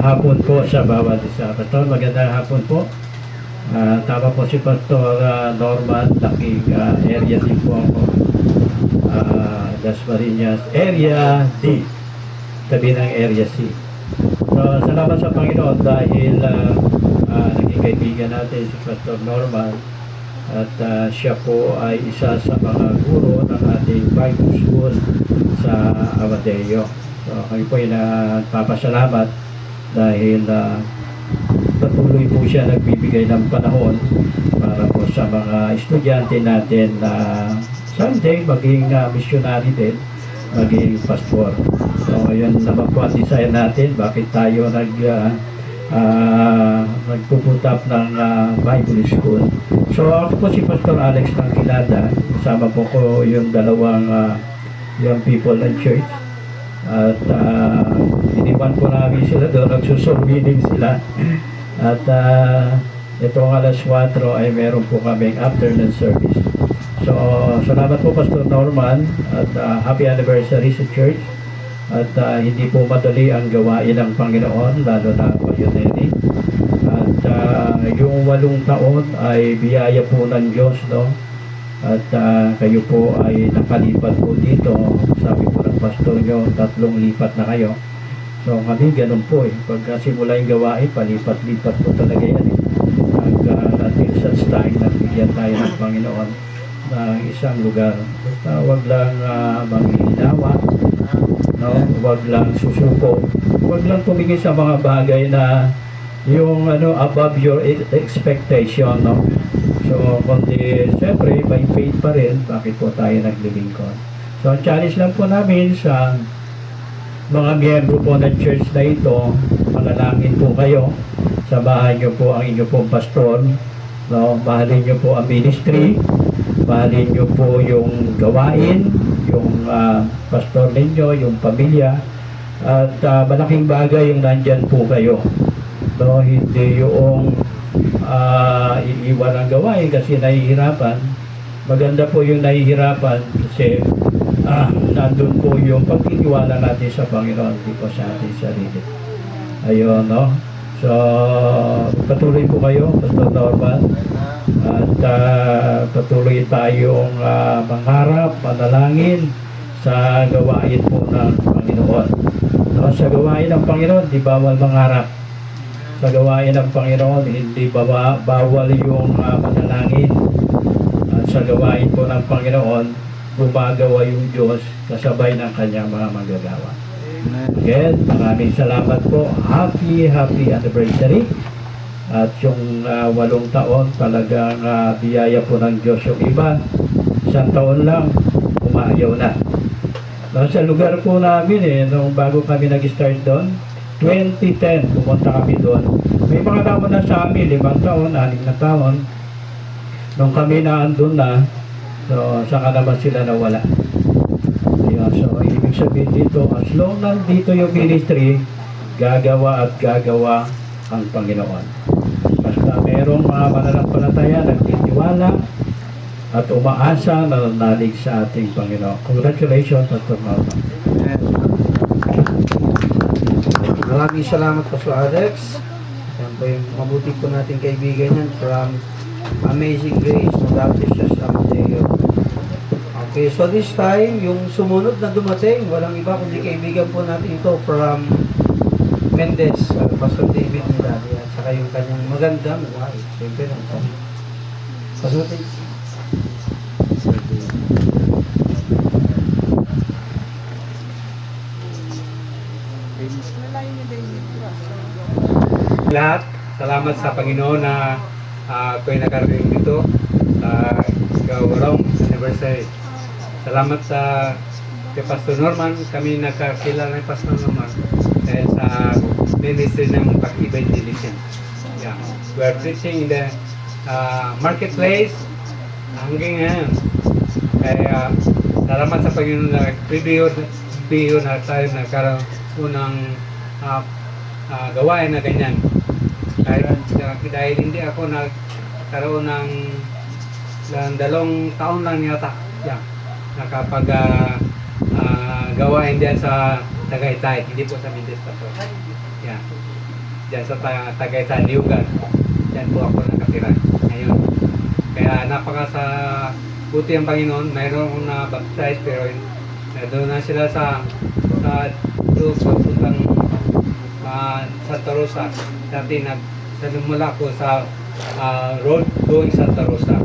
hapon po sa bawat isa. Pastor, magandang hapon po. Tama po si Pastor Norman, laking area din po ako. Dasmariñas Area D, tabi ng Area C. So, salamat sa Panginoon dahil naging kaibigan natin si Pastor Norman at siya po ay isa sa mga guro ng ating Bible School sa Amadeo. So, kami po ay nagpapasalamat dahil patuloy po siya nagbibigay ng panahon para po sa mga estudyante natin na someday maging missionary din, maging pastor. So, yun naman po ang desire natin, bakit tayo nagpuputap ng Bible School. So, ako po si Pastor Alex ng Kilada. Kasama po ko yung dalawang young people ng church. At iniwan po namin sila doon, nagsusurmining sila. At itong alas 4 ay meron po kaming afternoon service. So, salamat po Pastor Norman at happy anniversary sa church. At hindi po madali ang gawain ng Panginoon, lalo na pioneering. At yung 8 taon ay biyaya po ng Diyos, no? At kayo po ay nakalipat po dito. Sabi po ng pastor nyo, 3 lipat na kayo. So kami ganun po eh. Pagka simula yung gawain, palipat-lipat po talaga yan eh. Until such time, nagbigyan tayo ng Panginoon ng isang lugar. Basta huwag lang manghihinawa, no? Huwag lang susuko. Huwag lang tumingin sa mga bagay na yung above your expectation, no? So, kundi siyempre, by faith pa rin, bakit po tayo naglilingkod. So, ang challenge lang po namin sa mga miyembro po ng church na ito, manalangin po kayo, samahan nyo po ang inyo pong pastor, no? Mahalin nyo po ang ministry, mahalin nyo po yung gawain, yung pastor ninyo, yung pamilya, at malaking bagay yung nandyan po kayo. No? Hindi yung iiwan ang gawain kasi nahihirapan. Maganda po yung nahihirapan kasi nandun po yung pagtitiwala natin sa Panginoon, hindi po sa ating sarili. Ayun, no? So, patuloy po kayo, Pastor Norman, at patuloy tayong mangarap, manalangin sa gawain po ng Panginoon. No? Sa gawain ng Panginoon, di bawal mangarap. Sa gawain ng Panginoon, hindi bawal yung manalangin. At sa gawain po ng Panginoon, gumagawa yung Diyos kasabay ng kanyang mga manggagawa. Again, maraming salamat po. Happy anniversary. At yung 8 taon, talagang biyaya po ng Diyos. Yung iba, 1 taon lang, umayaw na. Sa lugar po namin, nung bago kami nag-start doon, 2010, pumunta kami doon. May mga tao na sa amin, 5 taon, 6 na taon. Nung kami na andun na, so saka naman sila nawala. Ayun, so ibig sabihin dito, as long nandito yung ministry, gagawa at gagawa ang Panginoon. Basta merong mga mananampalataya, nagtitiwala, at umaasa na nanalig sa ating Panginoon. Congratulations, Pastor Norman. Maraming salamat po sa Alex. Yan po yung mabuti po nating kaibigan yan from Amazing Grace ng Baptist Church Amadeo. Okay, so this time, yung sumunod na dumating, walang iba kundi kaibigan po natin ito from Mendez, Pastor David Midali, at saka yung kanyang magandang wife. Siyempre lang po. Pastor David. Lahat, salamat sa Panginoon na ako'y nakarating dito sa Gawarong anniversary. Salamat sa kay Pastor Norman, kami nakakilala ni Pastor Norman dahil sa ministry ng pag-evangelism. Yeah. We are preaching in the marketplace hanggang ngayon. Kaya salamat sa Panginoon na preview na tayo nagkaroon ng gawain na ganyan. Dahil hindi ako nagkaroon ng 2 taon lang yata nakapag gawain diyan sa Tagaytay, hindi po sa Mendez Pastor. Yeah. dyan sa Tagaytay, Liugan. Dyan po ako nakatira ngayon. Kaya napaka sa buti ang Panginoon, mayroon akong na-baptize pero doon na sila sa doon papuntang Santa Rosa. Dati nagsimula ko sa road going Santa Rosa.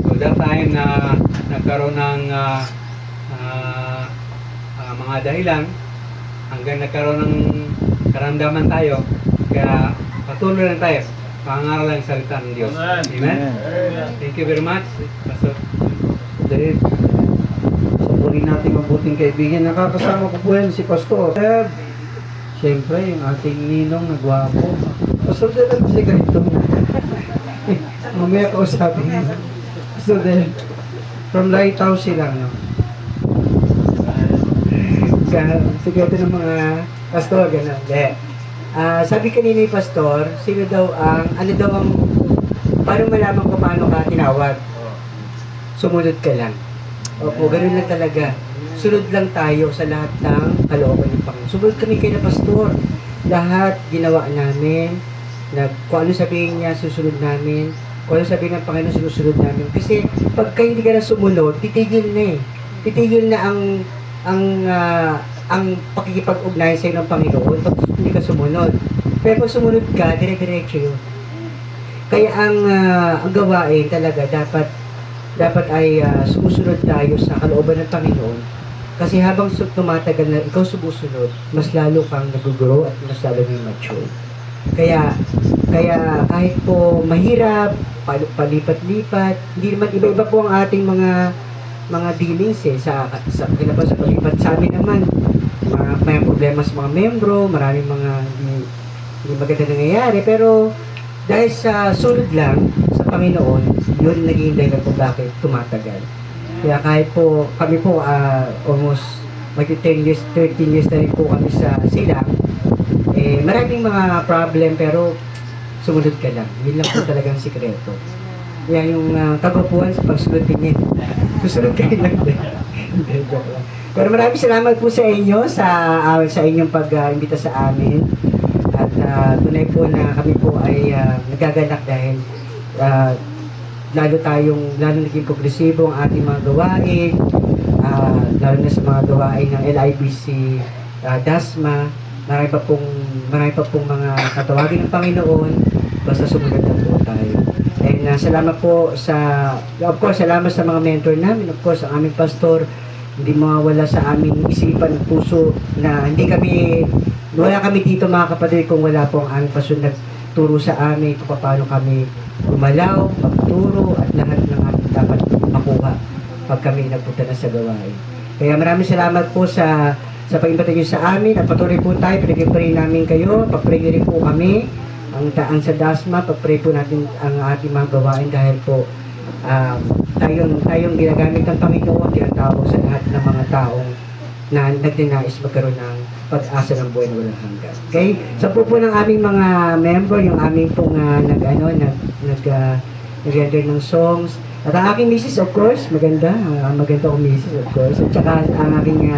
So that time na nagkaroon ng mga dahilan hanggang nagkaroon ng karamdaman tayo. Kaya patuloy lang tayo. Pangaral ang salita ng Diyos. Amen? Thank you very much, Pastor. Dave, sa puri natin mabuting kaibigan, nakakasama ko po yan si Pastor. Siyempre, yung ating ninong na gwapo. Pastor Dave, kasi ganito na. Mamaya kausapin mo. Pastor Dave, from Lighthouse silang, no? Sikreto ng mga pastor, gano'n. Sabi kanina ni Pastor, sino daw ang, ano daw ang, paano malaman ko paano ka tinawag? Sumunod ka lang. Opo, gano'n lang talaga. Sunod lang tayo sa lahat ng kalooban ng Panginoon. Sumunod kami kay na Pastor. Lahat ginawa namin. Kung ano sabihin niya, susunod namin. Kung ano sabihin ng Panginoon, susunod namin. Kasi pagka hindi ka na sumunod, titigil na eh. Titigil na ang pakikipag-ugnayan sa'yo ng Panginoon pag hindi ka sumunod. Pero kung sumunod ka, dire-diretso yun. Kaya ang gawain talaga dapat ay sumusunod tayo sa kalooban ng Panginoon. Kasi habang tumatagal na ikaw sumusunod, mas lalo kang nag-grow at mas lalo kang mature. Kaya kahit po mahirap, palipat-lipat, hindi naman iba-iba po ang ating mga dealings sa palipat. Sa amin naman, may problema sa mga membro, maraming mga hindi maganda nangyayari, pero dahil sa sunod lang sa Panginoon, yun naging dahilan kung bakit tumatagal. Kaya kahit po, kami po almost 10 years, 13 years na rin po kami sa silang, maraming mga problem pero sumunod ka lang. Yun lang po talagang sikreto. Kaya yung kagwapuhan sa pagsunod din yan. Susunod kayo lang din. Pero maraming salamat po sa inyo sa inyong pag-imbita sa amin. At tunay po na kami po ay nagagalak dahil lalo naging progresibo ang ating mga gawain, lalo na sa mga gawain ng LIBC DASMA. Marami pa pong mga katawagin ng Panginoon, basta sumunod na po tayo. And salamat po salamat sa mga mentor namin, of course, ang aming pastor. Hindi mawawala sa aming isipan at puso na wala kami dito mga kapatid kung wala po ang aming pastor nagturo sa amin kung paano kami gumalaw, magturo at lahat ng ating dapat makuha pag kami nagpunta na sa gawain. Kaya maraming salamat po sa pag-imbita nyo sa amin at patuloy po tayo, pinag-pray namin kayo, pag-pray nyo rin po kami ang sa DASMA, pag-pray po natin ang ating mga gawain dahil po tayong ginagamit ng Panginoon, tinatawag sa lahat ng mga taong na nagtinais magkaroon ng pag-asa ng buhay na walang hanggan. Okay? Sa po ng aming mga member, yung aming pong nag-render ng songs. At ang aking misis, of course, maganda akong misis, of course. At saka ang aming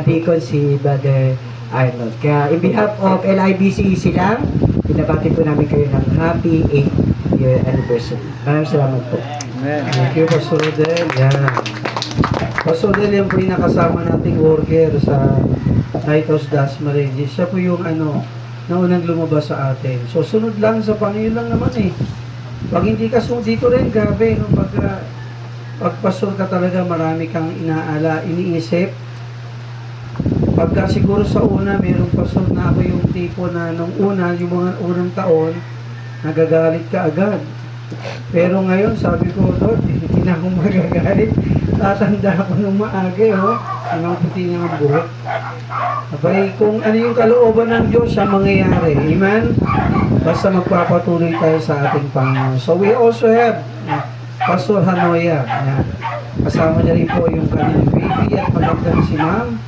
deacon, si Brother Arnold. Kaya in behalf of LIBC Silang, pinabati po namin kayo ng happy 8th year anniversary. Maraming salamat po. Amen. Thank you, Pastor Rodel. Yan. Pastor Rodel, yung po yung nakasama nating worker sa Lighthouse DASMA Regis. Siya po yung naunang lumabas sa atin. So, sunod lang sa Panginoon lang naman eh. Pag hindi ka sunod dito rin, grabe. No? Pag pastor ka talaga, marami kang iniisip. Pagka siguro sa una, mayroong pastor na ako yung tipo na nung una, yung mga unang taon, nagagalit ka agad. Pero ngayon, sabi ko, Lord, hindi na akong magagalit. Tatanda ako nung maaga, ang puti niya ang buhok. Abay, kung ano yung kalooban ng Diyos, siya mangyayari. Amen? Basta magpapatuloy tayo sa ating Panginoon. So, we also have Pastor Hanoya. Kasama niya rin po yung kanyang baby at magandang si Ma'am.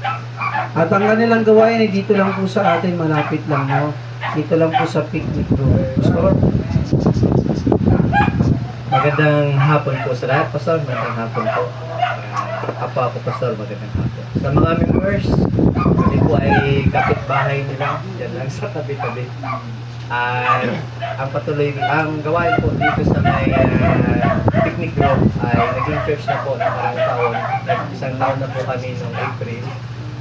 At ang kanilang gawain ay dito lang po sa atin, malapit lang, no? Dito lang po sa picnic room. Pastor? Magandang hapon po sa lahat, Pastor. Magandang hapon po. Ako, Pastor. Magandang hapon. Sa mga members, kami po ay kapitbahay nila. Yan lang sa tabi-tabi. At ang gawain po dito sa may picnic group ay naging church na po ng parang taon. Isang taon na po kami noong April.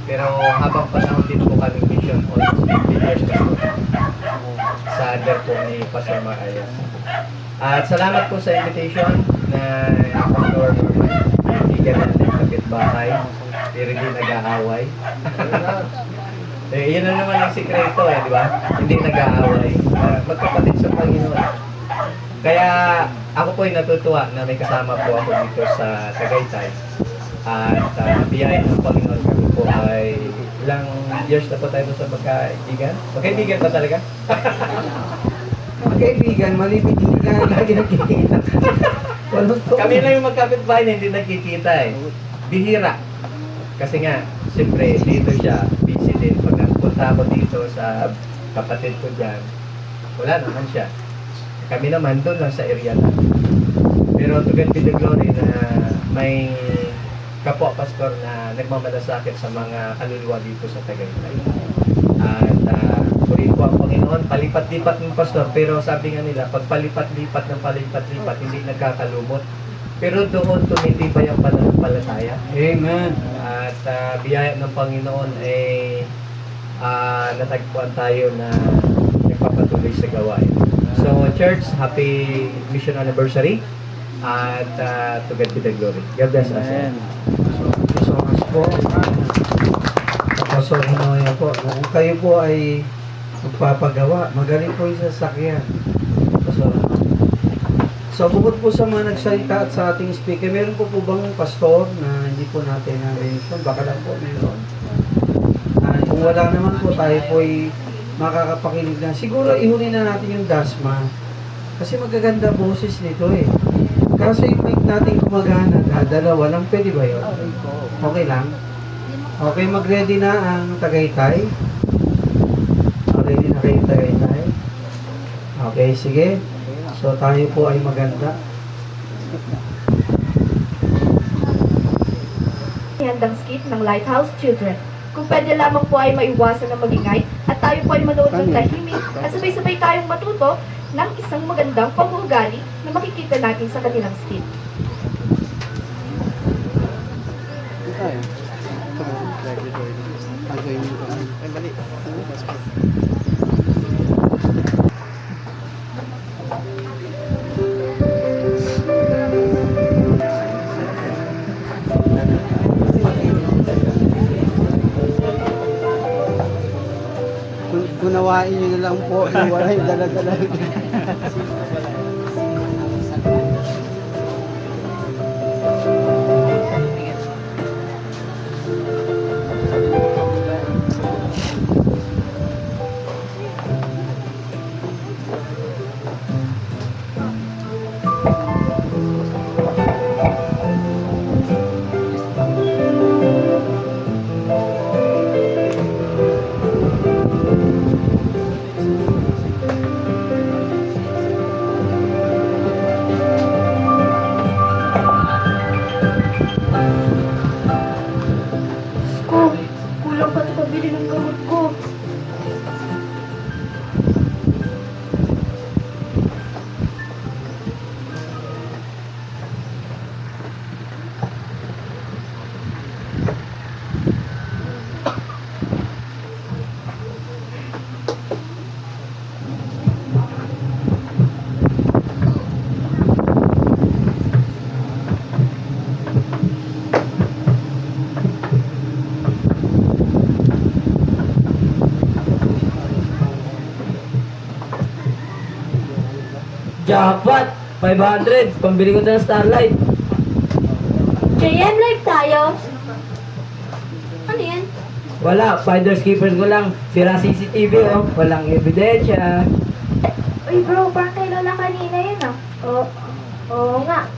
Pero habang panahon din po kami mission, almost 15 years na po sa under po ni Pastor Marayas. At salamat po sa invitation na Pastor Norman. Kaibigan natin kapitbahay. Pero hindi nag-aaway. Yun na naman ang sikreto di ba? Hindi nag-aaway. Magkapatid sa Panginoon. Kaya ako po ay natutuwa na may kasama po ako dito sa Tagaytay. At biyaya ng Panginoon kami po ay ilang years na po tayo sa magkaibigan. Magkaibigan ba talaga? Magkaibigan, malibig hindi ka lagi nagkikita. Kami lang yung magkapit-bahay na hindi nagkikita Bihira. Kasi nga, siyempre, dito siya, busy din. Pag nagpunta ako dito sa kapatid ko dyan, wala naman siya. Kami naman doon lang sa area natin. Pero to God be the glory na may kapwa pastor na nagmamalasakit sa mga kaluluwa dito sa Tagaytay. At purihin po ang Panginoon, palipat-lipat ng pastor, pero sabi nga nila, pag palipat-lipat ng palipat-lipat, hindi nagkakalumot. Pero doon tumitibay ang pananampalataya. Amen. At biyaya ng Panginoon ay natagpuan tayo na nagpapatuloy sa gawain. So, church, happy mission anniversary. At to God be the glory. God bless us. Amen. So much po. Pastor Hinoya po. Kung kayo po ay magpapagawa, magaling po yung sasakyan. So, bukod po sa mga nagsalita at sa ating speaker, meron po bang pastor na hindi po natin na-mention? Baka lang po meron. Kung wala naman po, tayo po ay makakapakinig na. Siguro ihuli na natin yung Dasma. Kasi magaganda boses nito Kaso yung mic natin gumagana, dalawa lang, pwede ba yun? Okay lang? Okay, mag-ready na ang Tagaytay. Ready na kayo Tagaytay? Okay, sige. So tayo po ay maganda. Handang skit ng Lighthouse Children. Kung pwede lamang po ay maiwasan ng magingay at tayo po ay manood ng tahimik at sabay-sabay tayong matuto ng isang magandang pag-uugali na makikita natin sa kanilang skit. Gunawain nyo na lang po na wala yung dala-dala. Kulang pa ito pabili ng gamot ko. Jackpot! 500! Pambili ko ng Starlight. JM live tayo. Ano yan? Wala, finders keepers ko lang. Sira CCTV walang ebidensya. Uy bro, parang kay Lola kanina yun Oo nga.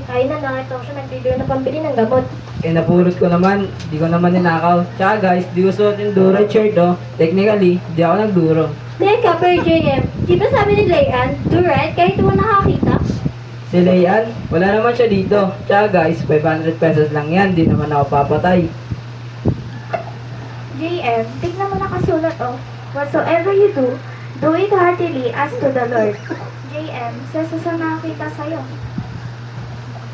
Ay na nakita ko siya nagbibiro na pambili ng gamot. Napulot ko naman, di ko naman ninakaw. Tsaka guys, di ko suot yung duro shirt Technically, di ako nagduro. Teka, per JM, di ba sabi ni Layan, do right kahit mo nakakita? Si Layan, wala naman siya dito. Tsaka guys, 500 pesos lang yan, di naman ako papatay. JM, tignan mo nakasulat oh. Whatsoever you do it heartily as to the Lord. JM, sa nakakita sa'yo.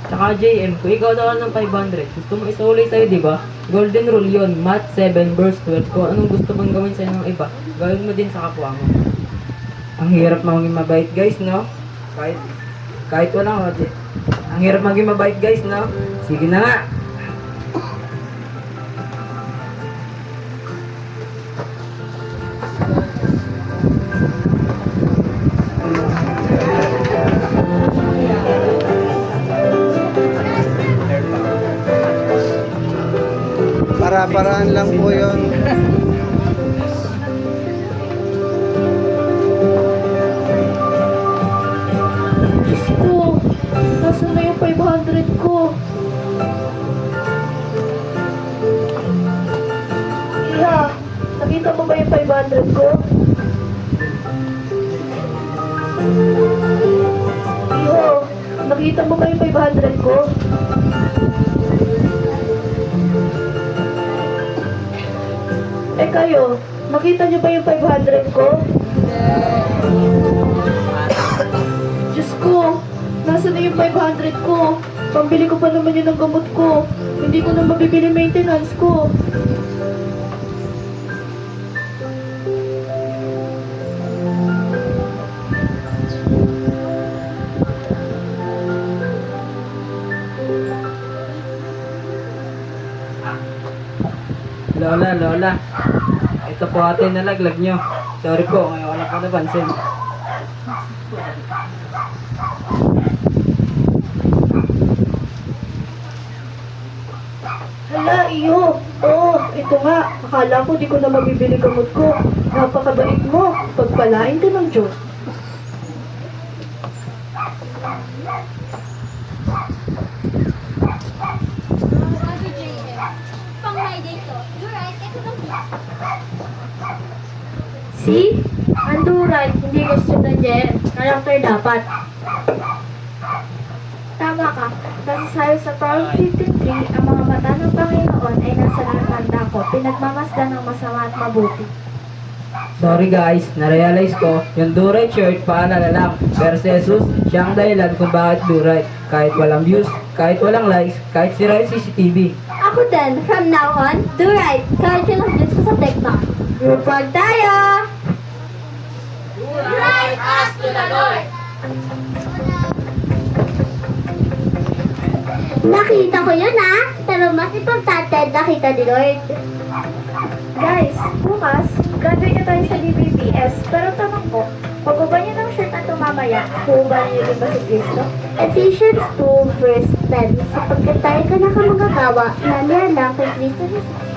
Tsaka JM, kung ikaw daw ng 500, gusto mo isuli sa'yo, di ba? Golden rule yun, Math 7 verse 12. Kung anong gusto mong gawin sa'yo ng iba, gawin mo din sa kapwa mo. Ang hirap maging mabait, guys, no? Kahit walang audit. Ang hirap maging mabait, guys, no? Sige na nga. Para-paraan lang po yun. Diyos ko, nasaan na yung 500 ko? Iha, nakita mo ba yung 500 ko? Iho, nakita mo ba yung 500 ko? Eh kayo, nakita niyo ba yung 500 ko? Diyos ko, nasa na yung 500 ko? Pambili ko pa naman yun ng gamot ko. Hindi ko na mabibili maintenance ko. Lola. Ito po ate nalaglag nyo. Sorry po, ngayon ko lang po napansin. Hala, iyo. Oo, ito nga. Akala ko di ko na mabibili gamot ko. Napakabait mo. Pagpalain ka ng Diyos. See? Ando right, hindi gusto na Jen. Character dapat. Tama ka. Kasi sayo sa Psalm 53, ang mga mata ng Panginoon ay nasa nakatanda ko. Pinagmamasdan ng masama at mabuti. Sorry guys, narealize ko, yung do right shirt, paalala lang. Pero si Jesus, siya ang dahilan kung bakit do right. Kahit walang views, kahit walang likes, kahit sira yung CCTV. Ako din, from now on, do right. Kahit yung views ko sa TikTok. Group wag tayo! Right us to the Lord. Nakita ko yun pero mas importante nakita ni Lord. Guys, bukas, graduate na tayo sa DBPS. Pero tanong ko, pag-uba niyo ng shirt na ito mamaya, huuba niyo din ba si Cristo? Ephesians 2 verse 10. Sapagkat tayo ka nakamagagawa, nandiyan lang kay Cristo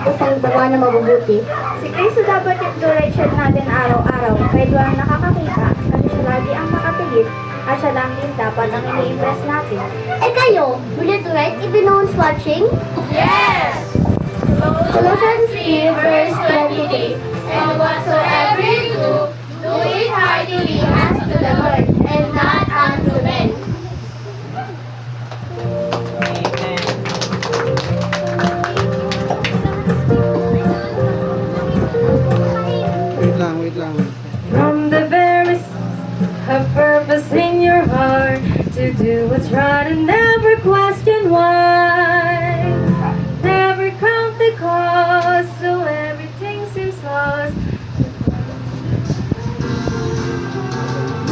isang gawa na mabubuti. Si Cristo dapat yung do-right shirt natin araw-araw. Kahit walang nakakakita, kasi siya lagi ang makatigit, at siya lang din dapat ang ini-impress natin. Eh kayo, will you do right if no one's watching? Yes. Colossians 3 verse 23. And whatsoever you do it heartily as to the Lord, and not unto men. Wait lang. From the very have purpose in your heart to do what's right and never question why. Never count the cost, so everything seems lost.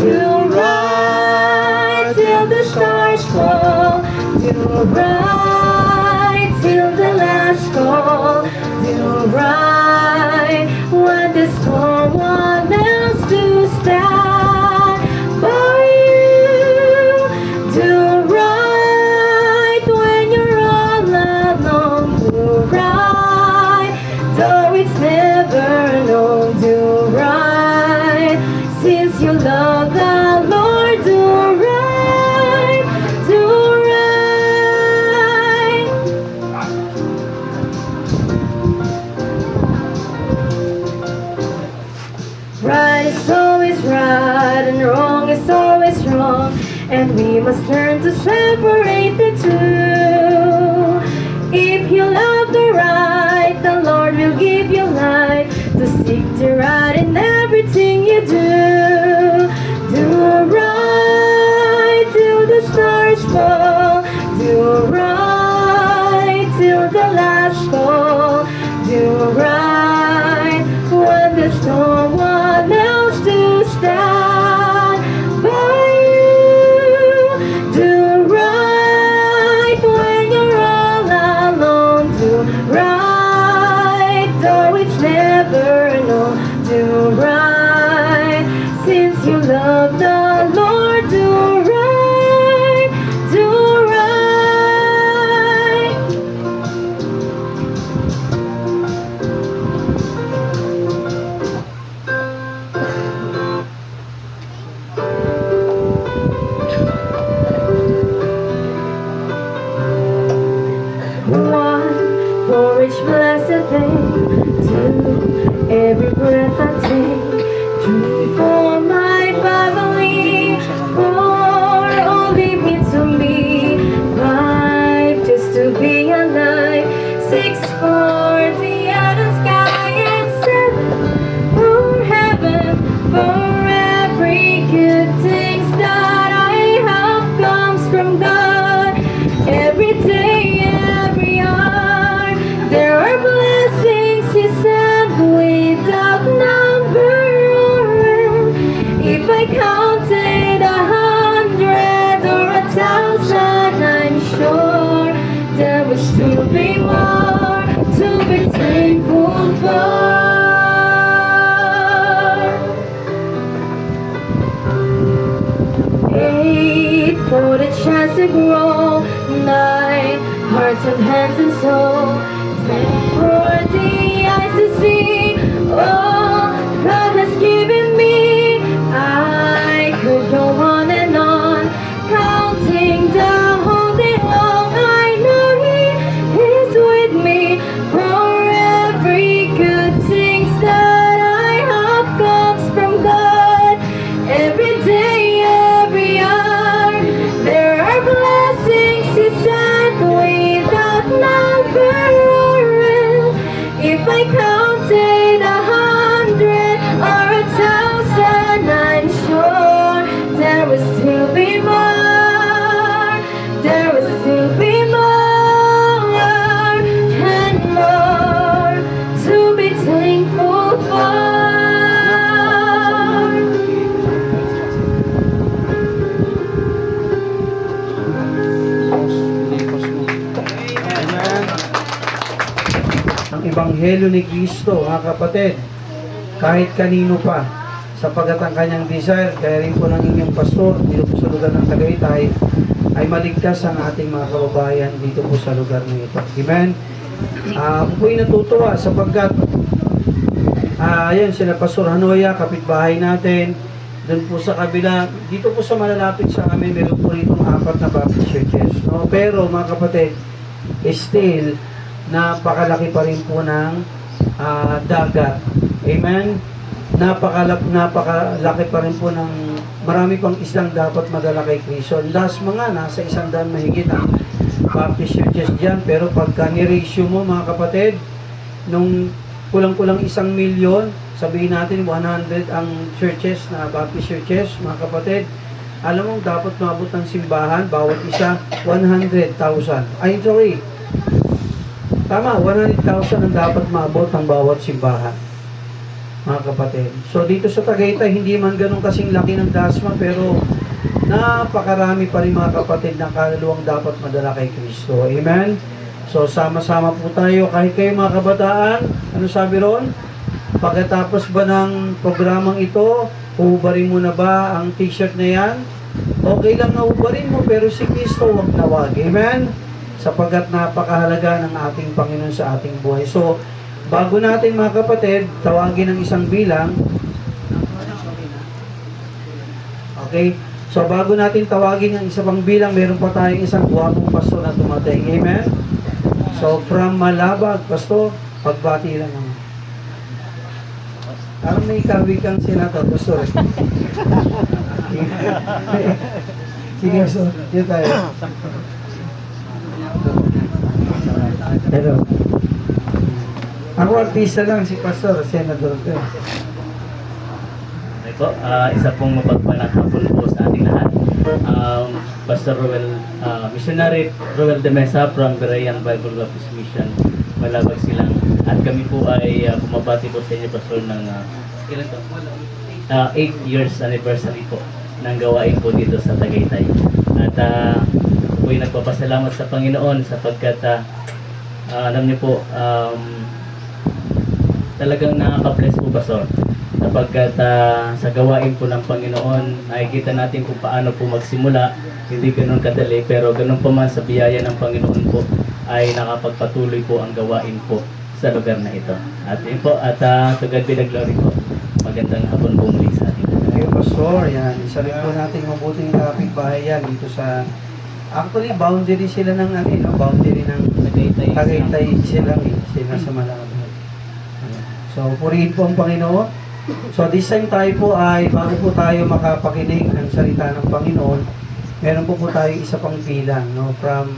Do right till the stars fall. Do right till the last call. Do right when there's no one else to stand for you. Do right when you're all alone. Do right though it's never known. Do right since you love the Lord. Do right, do right. Right is always right and wrong is always wrong, and we must learn to separate the two. If you love the right, the Lord will give you life. there's no one else to stand by you. Do right when you're all alone. Do right, though it's never no. Do right, since you love the Lord. Do right, do right. One, for each blessed thing. Two, every breath I take. Three, for my family. Four, oh, leave me to me. Five, just to be alive. Six, for the other sky. And seven, for heaven. For every good thing that I have comes from God. Every day, every hour, there are blessings He sent without number or end. If I counted 100 or 1,000, I'm sure there would still be more to be thankful for. 8, for the chance to grow. 9, hearts and hands and soul. 10, for the eyes to see all God has given me. I could go on and on, counting the whole day long. I know He is with me. For every good thing that I have comes from God. Every day, every hour, there are blessings He sent without number or end. If I counted 100 or 1,000, I'm sure there will still be more. There will still be more and more to be thankful for. Amen. Ang Ebanghelyo ni Kristo, mga kapatid, kahit kanino pa, sapagat ang kanyang desire, kaya rin po ng inyong pastor dito po sa lugar ng Tagaytay, ay maligtas ang ating mga kababayan dito po sa lugar na ito. Amen. Ako po'y natutuwa sapagkat ayan, sila Pastor Hanoya, kapitbahay natin, doon po sa kabila, dito po sa malalapit sa amin, meron po rito 4 na Baptist churches. No? Pero mga kapatid, still, napakalaki pa rin po ng dagat. Amen? Napakalaki pa rin po ng marami pang islang dapat madala kay Kristo. Last mga, nasa 100 mahigit ang Baptist churches dyan. Pero pagka ni-ratio mo, mga kapatid, nung kulang-kulang 1 milyon, sabihin natin 100 ang churches na Baptist churches, mga kapatid, alam mo, dapat maabot ng simbahan, bawat isa, 100,000. Ay, sorry. Tama, 100,000 ang dapat maabot ang bawat simbahan, mga kapatid. So, dito sa Tagaytay, hindi man ganun kasing laki ng dasma, pero napakarami pa rin, mga kapatid, na kaluluwang dapat madala kay Kristo. Amen? So, sama-sama po tayo. Kahit kayo, mga kabataan, ano sabi ron? Pagkatapos ba ng programang ito, hubarin mo na ba ang t-shirt na yan? Okay lang na hubarin mo, pero si Kristo wag na wag. Amen? Sapagkat napakahalaga ng ating Panginoon sa ating buhay. So, bago natin, mga kapatid, tawagin ng isang bilang. Okay? So, bago natin tawagin ng isang bilang, meron pa tayong isang buwagong pastor na tumating. Amen? So, from Malabag, pastor, pagbati lang naman. Parang may kawikang senador, pastor. Sige, pastor. Dito tayo. Hello. Ako artista lang, si pastor, senador ko. Okay po, isa pong mapagpalang hapon po sa ating lahat. Pastor Roel, Missionary Roel de Mesa from Berean Bible Baptist Mission, malabag silang at kami po ay bumabati po sa inyo Pastor ng ilan to? 8 years anniversary po ng gawain po dito sa Tagaytay. At po ay nagpapasalamat sa Panginoon sapagkat alam niyo po talagang nakaka-bless po Pastor sapagkat sa gawain po ng Panginoon nakikita natin kung paano po magsimula, hindi ganoon kadali pero ganoon pa man sa biyaya ng Panginoon po ay nakapagpatuloy po ang gawain po sa lugar na ito. At yun po, at to God be the glory po. Magandang hapon po muli sa atin. Thank you, Pastor. Yan, isa rin po natin mabuting kapitbahay yan dito sa, actually, boundary sila ng ano, no? Boundary ng Tagaytay sila, sila sa Malabon. So, purihin po ang Panginoon. So, this time tayo po ay, bago po tayo makapakinig ng salita ng Panginoon, meron po tayo isa pang bilang, no? From,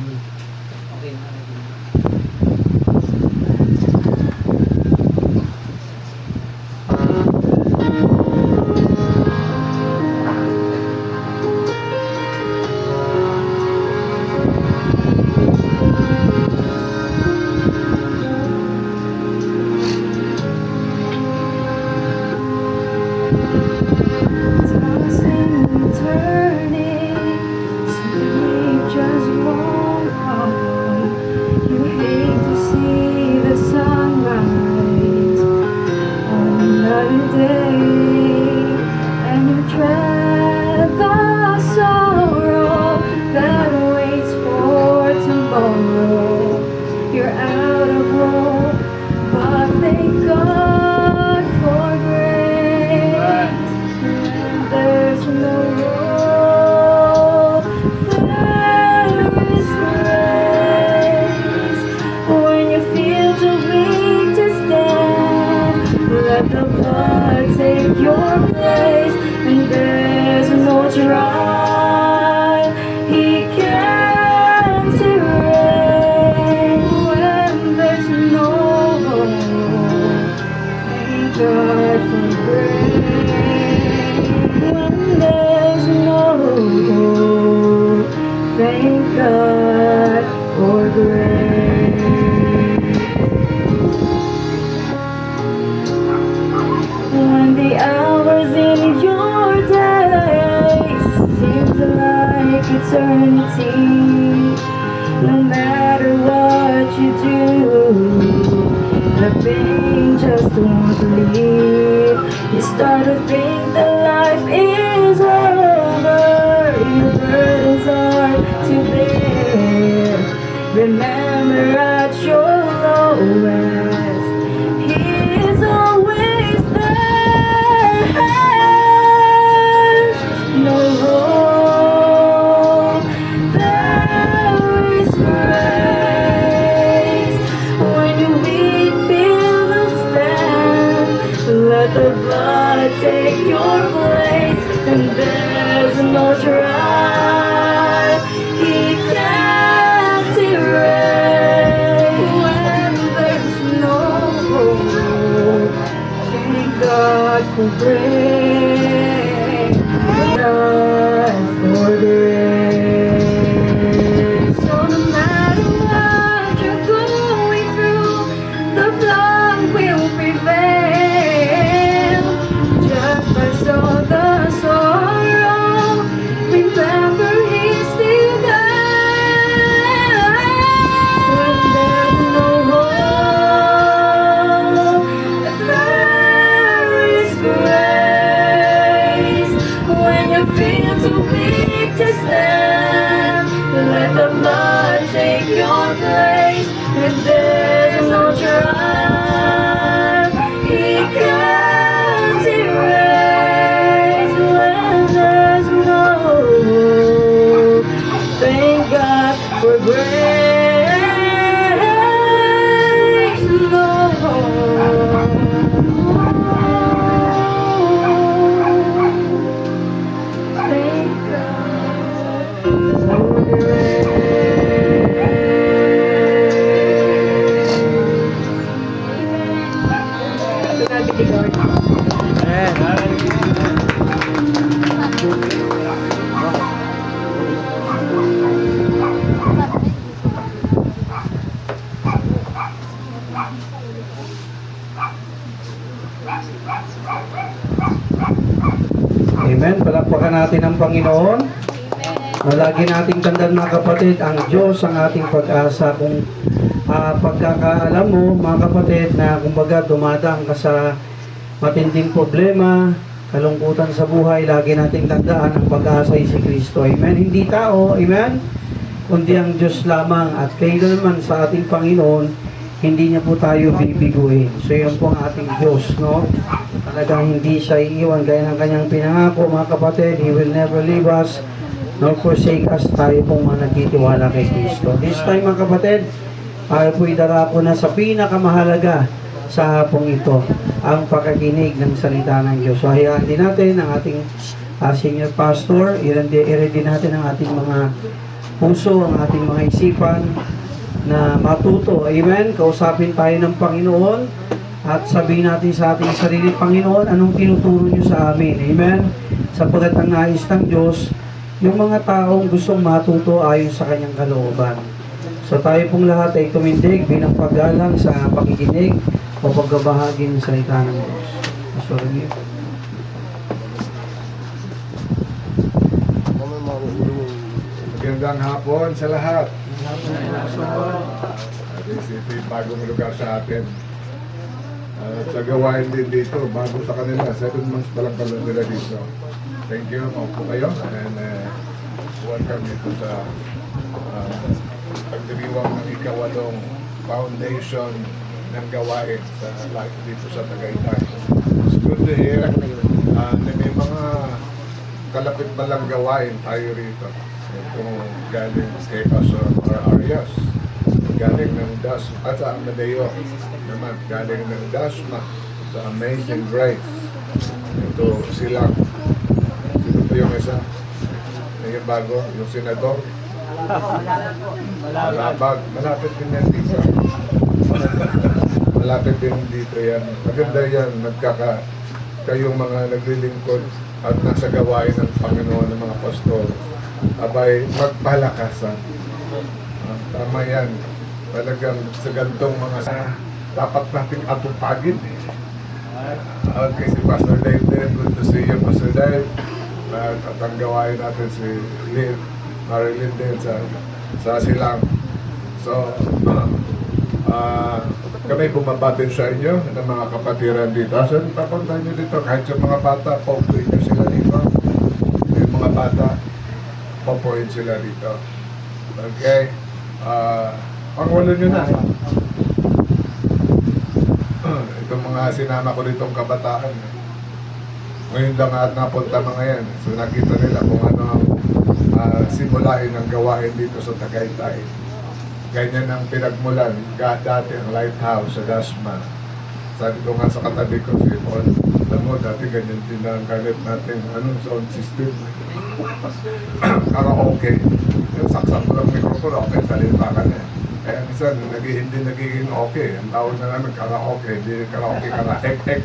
Amen. Palakpakan natin ang Panginoon. Lagi nating tandaan mga kapatid, ang Diyos ang ating pag-asa. Kung pagkakaalam mo mga kapatid na kumbaga dumadaan ka sa matinding problema, kalungkutan sa buhay, lagi nating tandaan ang pag-asa ay si Kristo. Amen. Hindi tao, amen, kundi ang Diyos lamang. At kayo naman sa ating Panginoon, hindi niya po tayo bibiguin. So yun po ang ating Diyos, no? Talagang hindi siya iiwan gaya ng kanyang pinangako mga kapatid. He will never leave us nor forsake us. Tayo pong mga nagtitiwala kay Kristo. This time mga kapatid, tayo po'y darako na sa pinakamahalaga sa hapong ito, ang pakakinig ng salita ng Diyos. So hayaan din natin ang ating senior pastor, i-ready natin ang ating mga puso, ang ating mga isipan na matuto. Amen? Kausapin tayo ng Panginoon at sabihin natin sa ating sarili, Panginoon, anong tinuturo niyo sa amin? Amen? Sapagkat ang nais ng Diyos, yung mga taong gustong matuto ayon sa kanyang kalooban. So tayo pong lahat ay tumindig bilang paggalang sa pakikinig o pagbabahagi ng salita ng Diyos. Pastor Remy. Magandang hapon sa lahat. This is yung bagong lugar sa atin. At sa gawain din dito, bago sa kanila, 7 months pa lang pala nila dito. Thank you, maupo kayo, and welcome dito sa pagdiriwang ng ikawalong foundation ng gawain sa life dito sa Tagaytay. It's good to hear na may mga kalapit malang gawain tayo rito. Ito galing kay Pastor Arias, galing ng Dasma, at sa Amadeo naman, galing ng Dasma sa Amazing Grace. Ito sila. Sino po yung isa? Yung bago, yung senador. Malabag. Malapit din yan dito. Malapit din dito yan. Maganda yan. Kayong mga naglilingkod at nasa gawain ng Panginoon ng mga pastor, abay magpalakasan. Tama yan. Talagang sa gantong mga dapat nating atupagin. Okay, si Pastor Dave din. Good to see you, Pastor Dave. At ang gawain natin si Liv, Marilyn din sa Silang. So, kami bumabatin sa inyo ng mga kapatiran dito. So, papunta nyo dito. Kahit sa mga bata, paupuin nyo sila dito. Yung mga bata, paupuin sila dito. Okay? Pangwalo nyo na. Itong mga sinama ko ditong kabataan. Ngayon lang at napunta mga yan. So nakita nila kung ano ang simulain ng gawain dito sa Tagaytay. Ganyan ang pinagmulan. Dati ang lighthouse sa Dasma. Sabi ko nga sa katabi ko si Paul, alam mo, dati ganyan din ang galit natin. Anong sound system? Karaoke. Yung saksak mo lang mikropono, okay, salita ka na. Kaya minsan, hindi nagiging okay. Ang tawag na namin karaoke, hindi karaoke ka na ek-ek.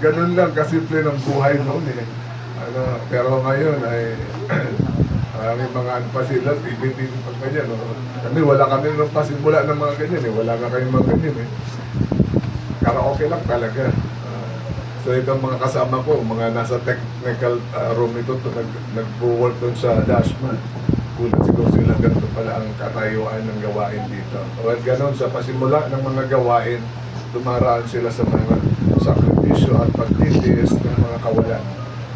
Ganun lang kasimple ng buhay noon eh. Pero ngayon ay may mga anpasilat, ibig pag ganyan. Kami wala kami nung pasimula ng mga ganyan eh. Wala ka kayong mga ganyan eh. Karaoke lang talaga. So itong mga kasama ko, mga nasa technical room ito, nag-work doon sa Dasma. Kulat siguro sila, ganito pala ang katayuan ng gawain dito. At ganon, sa pasimula ng mga gawain, dumaraan sila sa mga sakripisyo at pagtitiis ng mga kawalan.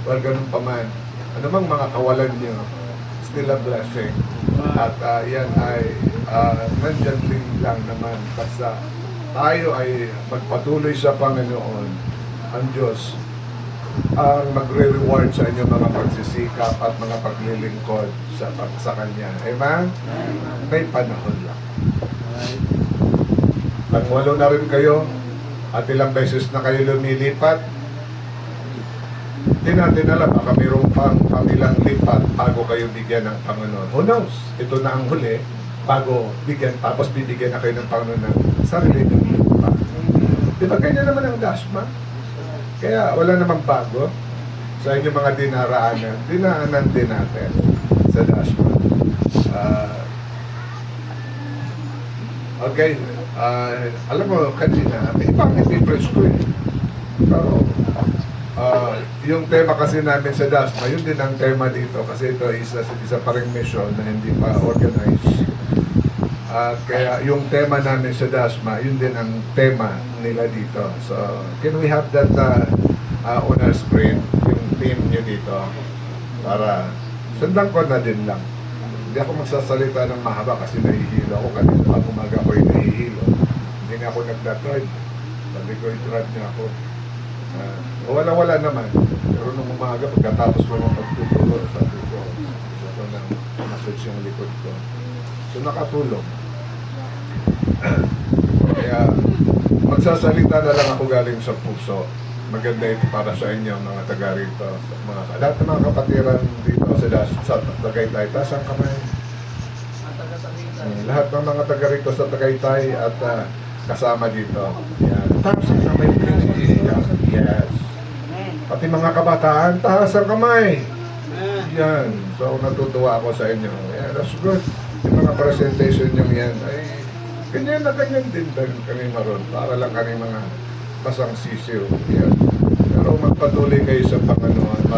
Well, ganun pa man, anumang mga kawalan nyo, still a blessing. At yan ay nandyan lang naman. Basta tayo ay magpatuloy sa Panginoon, ang Diyos ang magre-reward sa inyo mga pagsisikap at mga paglilingkod sa Kanya. Amen? May panahon lang. Pangwalo na rin kayo at ilang beses na kayo lumilipat, hindi natin alam, baka mayroong pang ilang lipat bago kayo bigyan ng Panginoon. Who knows? Ito na ang huli, bago bigyan, tapos bibigyan na kayo ng Panginoon ng sarili ng lipat. Di ba ganyan naman ang Dasma? Kaya wala namang bago sa inyong mga dinaanan din natin sa Dasma. Okay, Alam mo, kanina, may ibang difference ko eh. Pero, yung tema kasi namin sa DASMA, yun din ang tema dito kasi ito isa pa ring mission na hindi pa organized. At kaya yung tema namin sa DASMA, yun din ang tema nila dito. So, can we have that on our screen, yung theme nyo dito? Para, sundan ko na din lang. Hindi ako magsasalita ng mahaba kasi nahihilo ako. Kanina pa umaga ko yung nahihilo. Hindi na ako nagda-drive. Sabi ko, i-drive niya ako. Wala naman. Pero nung umaga, pagkatapos ko ng pagtutulog, sabi ko, gusto ko nang massage yung likod ko. So, nakatulong. Kaya, magsasalita na lang ako galing sa puso. Maganda ito para sa inyo, mga taga rito. Lahat ng mga kapatiran dito sa Tagaytay, taas ang kamay. Lahat ng mga taga rito sa Tagaytay at kasama dito. Yan. Taas ang kamay. Yes. Pati mga kabataan, taas ang kamay. Yan. So, natutuwa ako sa inyo. Yeah, that's good. Yung mga presentation nyo yan, ay ganyan na ganyan din kami maroon. Para lang kami mga basang sisiw. Yan. Pero magpatuloy kayo sa Panginoon.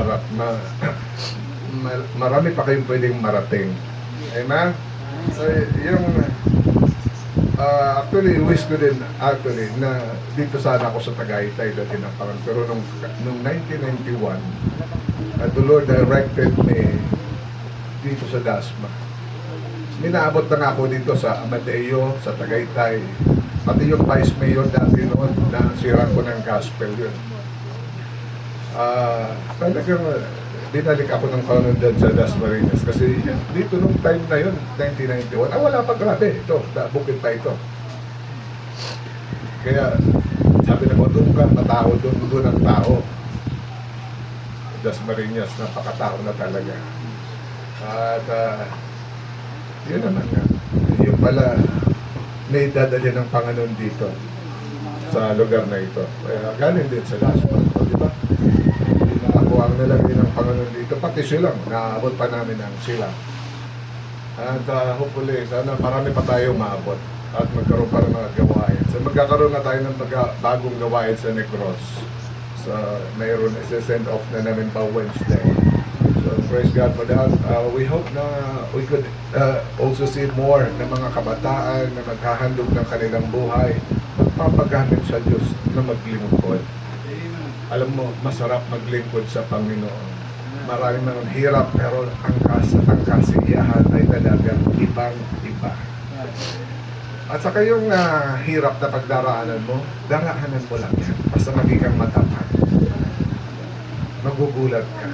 Marami pa kayong pwedeng marating. Amen? So, yung actually, wish ko din na dito sana ako sa Tagaytay dati ng Panginoon. Pero nung 1991, the Lord directed me dito sa DASMA. Minaabot na nga ako dito sa Amadeo, sa Tagaytay. Pati yung Vice Mayor dati noon, nasirang ko ng gospel yun. Talagang binalik ako ng Panginoon dyan sa Dasmariñas kasi dito nung time na yun, 1991, wala pa, grabe, ito, bukid pa ito. Kaya, sabi na ko, doon ka, matao, doon ang tao. Dasmariñas, napakatao na talaga. At, yun naman nga, yung pala, may dadali ng Panginoon dito sa lugar na ito. Kaya, galing din sa Dasma, di ba? Ang nalagay ng Panginoon dito, pati silang, naabot pa namin ang sila. At hopefully, sana marami pa tayo maabot at magkaroon pa ng mga gawain. So magkakaroon na tayo ng bagong gawain sa Negros. So mayroon send off na namin pa Wednesday. So praise God for that. We hope na we could also see more ng mga kabataan na maghahandog ng kanilang buhay, magpapagamit sa Diyos na maglingkod. Alam mo, masarap maglingkod sa Panginoon. Maraming mga hirap, pero ang kasiyahan ay talagang ibang-iba. At saka yung hirap na pagdaraanan mo, daraanan mo lang yan. Basta maging kang matapat. Magugulat ka.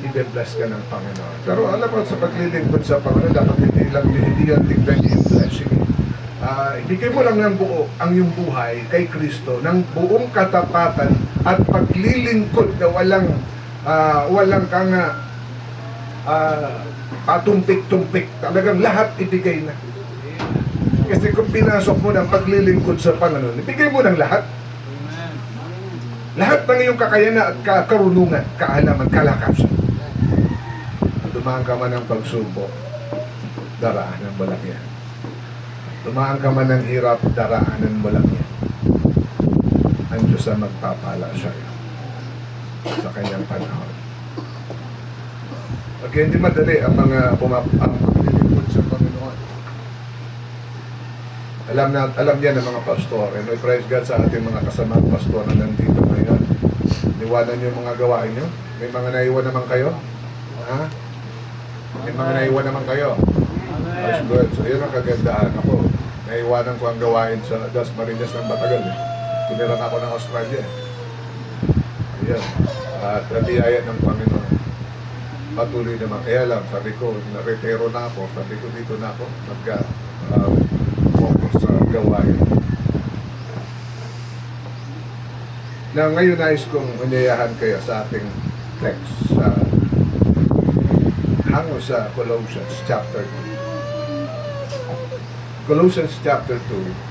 I-bless ka ng Panginoon. Pero alam mo, sa paglilingkod sa Panginoon, dapat hindi yan tignan yung blessing. Ibigay mo lang ng buo ang iyong buhay kay Kristo ng buong katapatan at paglilingkod na walang kang patumpik-tumpik. Talagang lahat ibigay na. Kasi kung pinasok mo ng paglilingkod sa Panginoon, ibigay mo ng lahat. Lahat ng iyong kakayanan at karunungan, kaalaman, kalakasan. Dumaan ka man ng pagsubok, daraanan mo lang yan. Dumaan ka man ng hirap, daraanan mo lang yan. Ang Diyos ang magpapala sa iyo sa kanyang panahon. Okay, hindi madali ang mga paglilingkod sa Panginoon. Alam niya ng mga pastor, and we praise God sa ating mga kasamang pastor na nandito ngayon. Iwanan niyo yung mga gawain niyo. May mga naiwan naman kayo? Ha? May mga naiwan naman kayo? That's good. So, yun ang kagandahan ako. Naiwanan ko ang gawain sa Dasmariñas ng Batagal. Tumiran ako ng Australia. Ayan. At biyaya ng Panginoon. Patuloy naman. Kaya lang, sabi ko, na-retiro na ako. Sabi ko, dito na ako. Mag-focus sa gawain. Na ngayon nais kong unyayahan kayo sa ating text sa hango sa Colossians chapter 2. Colossians chapter 2.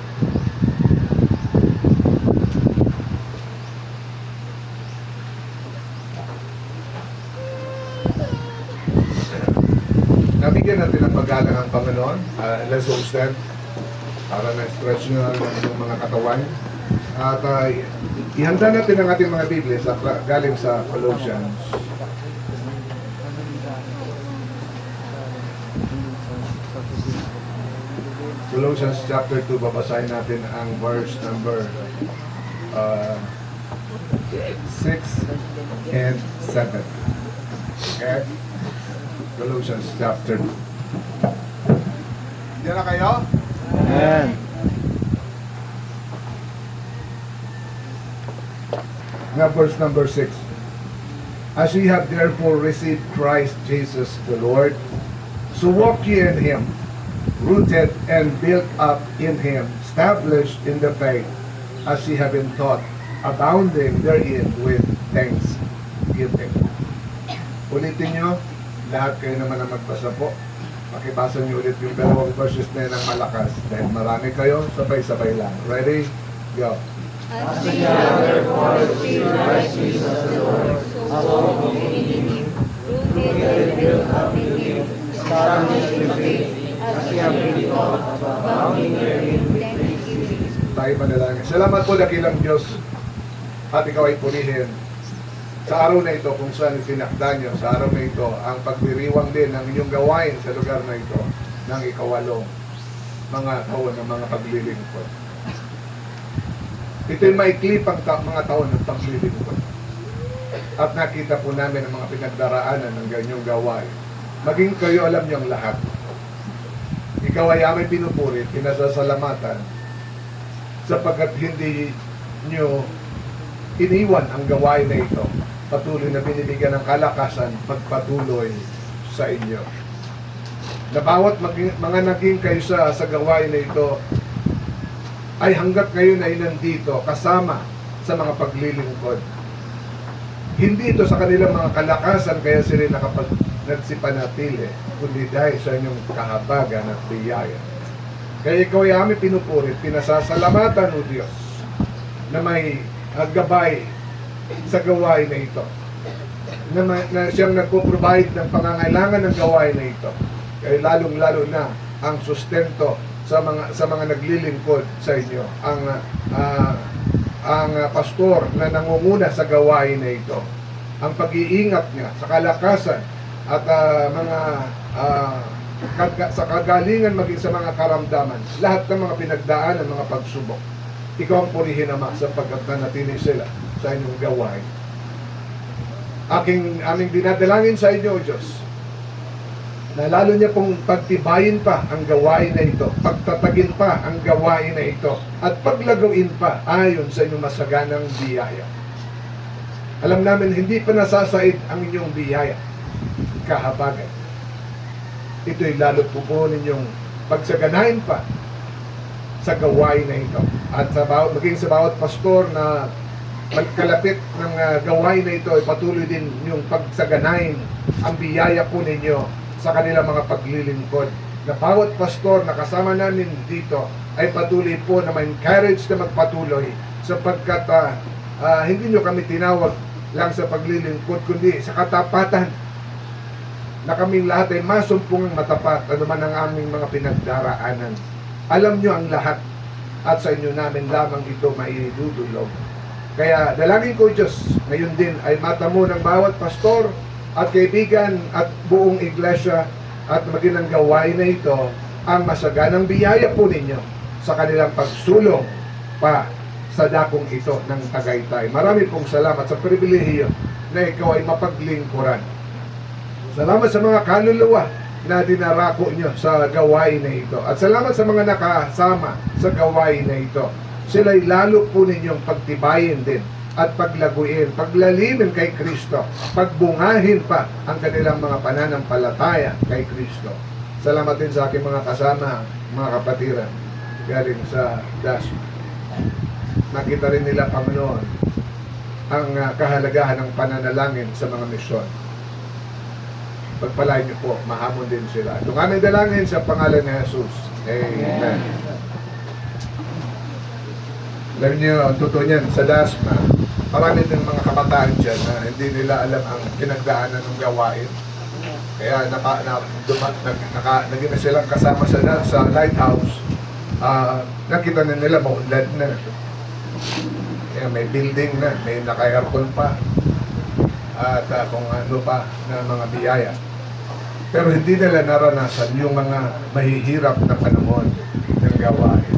Nabigyan natin ng paggalang ang Panginoon. Let's all stand. para na-stretch nyo ang mga katawan. At ihanda natin ang ating mga Biblia galing sa Colossians. Colossians chapter 2, babasahin natin ang verse number 6 and 7. Okay? Colossians chapter 2. Diyan na kayo? Amen. Now verse number 6. As ye have therefore received Christ Jesus the Lord, so walk ye in him, rooted and built up in him, established in the faith, as ye have been taught, abounding therein with thanksgiving. Ulitin nyo, lahat kayo naman ang magbasa po. Pakibasa nyo ulit yung dalawang verses na yun ng malakas. Dahil marami kayo, sabay-sabay lang. Ready? Go. As we have therefore received Christ Jesus the Lord, so walk ye in him, rooted and built up in him, established in faith, as ye have been taught, abounding therein with thanksgiving. Tayo manalangin. Salamat po dakilang Diyos at ikaw ay purihin sa araw na ito kung saan itinakda nyo, sa araw na ito ang pagdiriwang din ng inyong gawain sa lugar na ito ng ikawalong mga taon ng mga paglilingkod. Ito'y maikli pang mga taon ng paglilingkod. At nakita po namin ang mga pinagdaraanan ng ganyong gawain. Maging kayo alam nyo ang lahat. Ikaw ay aming pinupuri, pinasasalamatan sapagkat hindi nyo iniwan ang gawain na ito. Patuloy na binibigyan ng kalakasan magpatuloy sa inyo. Na bawat mga naging kayo sa gawain na ito ay hanggat ngayon ay nandito kasama sa mga paglilingkod. Hindi ito sa kanilang mga kalakasan kaya sila nagsipanatili, kundi dahil sa inyong kahabagan at biyaya. Kaya ikaw ay aming pinupuri, pinasasalamatan o Diyos na may gabay sa gawain na ito. Na siyang nagpo-provide ng pangangailangan ng gawain na ito. Kaya lalong-lalo na ang sustento sa mga naglilingkod sa inyo. Ang pastor na nangunguna sa gawain na ito. Ang pag-iingat niya sa kalakasan at sa kagalingan maging sa mga karamdaman. Lahat ng mga pinagdaan ng mga pagsubok. Ikaw ang purihin, Ama, sapagkat nanatili sila sa inyong gawain. Aming dinadalangin sa inyo, O Diyos, na lalo niya pong pagtibayin pa ang gawain na ito, pagtatagin pa ang gawain na ito, at paglagawin pa ayon sa inyong masaganang biyaya. Alam namin, hindi pa nasasaid ang inyong biyaya, kahabagan. Ito'y lalo po ninyong pagsaganahin pa sa gawain na ito. At maging sa bawat pastor na magkalapit ng gawain na ito ay patuloy din yung pagsaganahin ang biyaya po ninyo sa kanilang mga paglilingkod. Na bawat pastor na kasama namin dito ay patuloy po na ma-encourage na magpatuloy sapagkat hindi nyo kami tinawag lang sa paglilingkod kundi sa katapatan na kaming lahat ay masumpungang matapat ano man ang aming mga pinagdaraanan. Alam nyo ang lahat at sa inyo namin lamang ito maidudulog. Kaya dalangin ko, Diyos, ngayon din ay mata mo ng bawat pastor at kaibigan at buong iglesia at maging ang gawain na ito ang masaganang biyaya po ninyo sa kanilang pagsulong pa sa dakong ito ng Tagaytay. Marami pong salamat sa pribilehiyo na ikaw ay mapaglingkuran. Salamat sa mga kaluluwa na dinarako nyo sa gawain na ito. At salamat sa mga nakasama sa gawain na ito. Sila'y lalo po ninyong pagtibayin din at paglaguin, paglalimin kay Kristo, pagbungahin pa ang kanilang mga pananampalataya kay Kristo. Salamat din sa aking mga kasama, mga kapatiran, galing sa DASH. Nakita rin nila, Panginoon, ang kahalagahan ng pananalangin sa mga misyon. Pagpalain niyo po, mahamon din sila. Itong aming dalangin sa pangalan ni Jesus. Amen. Alam niyo, ang totoo niyan, sa DASMA, marami din mga kabataan dyan na hindi nila alam ang pinagdaanan ng gawain. Kaya naging na silang kasama sa Lighthouse nakita na nila maunlad na. Kaya may building na, may naka-aircon pa, at kung ano pa na mga biyaya. Pero hindi nila naranasan yung mga mahihirap na panahon ng gawain.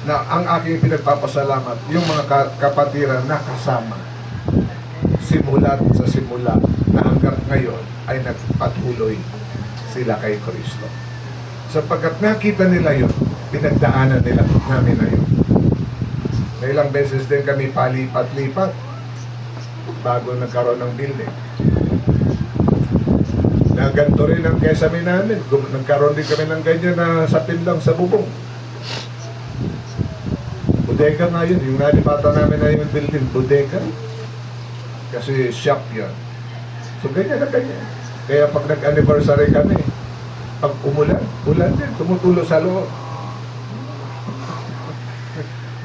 Na ang aking pinagpapasalamat, yung mga kapatiran na kasama, simula sa simula, na hanggang ngayon ay nagpatuloy sila kay Kristo. Sapagkat nakita nila yun, pinagdaanan nila namin na yun. May ilang beses din kami palipat-lipat bago nagkaroon ng building. Na ganito rin ang kesame namin. Nagkaroon din kami ng ganyan na sapin lang sa bubong. Bodega nga yun. Yung nalipatan namin na yung building, bodega. Kasi shop yun. So ganyan na ganyan. Kaya pag nag-anniversary kami, pag umulan, ulan din, tumutulo sa loob.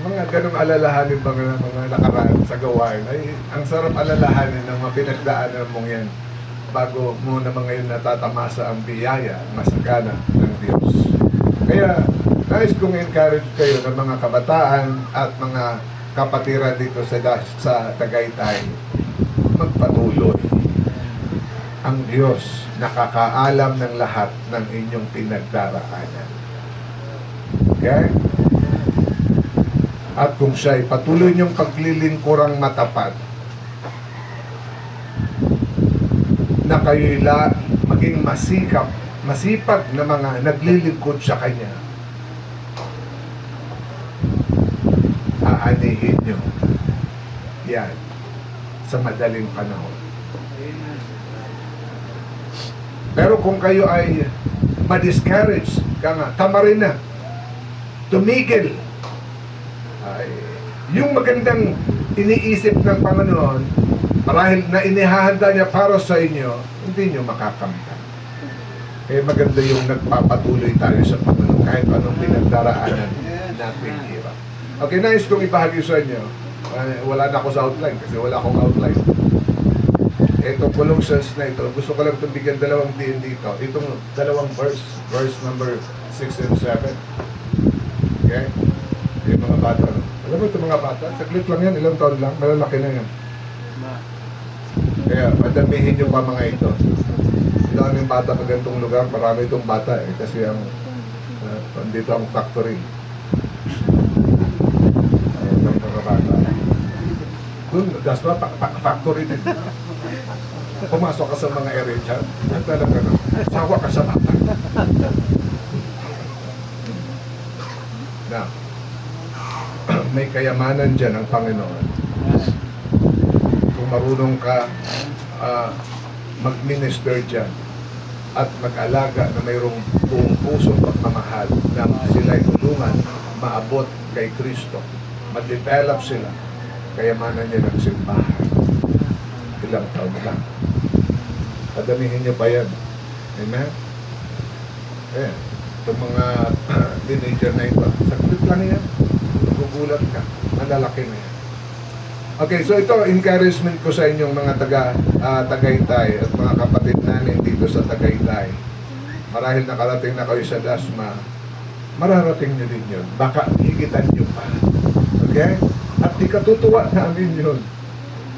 Mga ganong alalahanin mga nakaraan sa gawain ay ang sarap alalahanin ng mga pinagdaanan mong yan bago mo naman ngayon natatamasa ang biyaya, masagana ng Diyos. Kaya nais kong encourage kayo ng mga kabataan at mga kapatiran dito sa Tagaytay, magpatuloy. Ang Diyos nakakaalam ng lahat ng inyong pinagdaraanan. Okay? At kung siya'y patuloy niyong paglilingkurang matapat, na kayo'y maging masipag na mga naglilingkod sa Kanya, aanihin niyo yan sa madaling panahon. Pero kung kayo ay ma-discourage, tamarin na, tumigil, ay, yung magandang iniisip ng Panginoon, marahil na inihahanda niya para sa inyo, hindi nyo makakamtan. Kaya maganda yung nagpapatuloy tayo sa Panginoon kahit anong pinagdaraanan natin hirap. Okay, nais kong ibahagi sa inyo. Wala na ako sa outline kasi wala akong outline. Itong Colossians na ito, gusto ko lang itong bigyan dalawang din dito. Itong dalawang verse number 6 and 7. Okay? Yung mga bata. Alam mo itong mga bata, saglit lang yan, ilang taon lang, malalaki na yan. Kaya madamihin nyo pa mga ito. Ito ang bata sa ganitong lugar, marami itong bata kasi ang dito ang factory. Ang mga bata. Doon, gaswa, factory din. Pumasok ka sa mga area dyan, at talaga na, sawa ka sa bata. Now, may kayamanan dyan ang Panginoon. Kung marunong ka mag-minister dyan at mag-alaga na mayroong buong pusong pagmamahal na sila'y tulungan maabot kay Kristo, mag-develop sila, kayamanan niya ng simbahan. Ilang taon lang. Padamihin niyo pa yan. Amen? Ayan. Itong mga teenager na ito, saglit lang yan. Gugulat ka. Malalaki na yan. Okay, so ito, encouragement ko sa inyong mga Tagaytay at mga kapatid namin dito sa Tagaytay. Marahil nakarating na kayo sa Dasma, mararating nyo din yun. Baka higitan nyo pa. Okay? At ikatutuwa namin yun.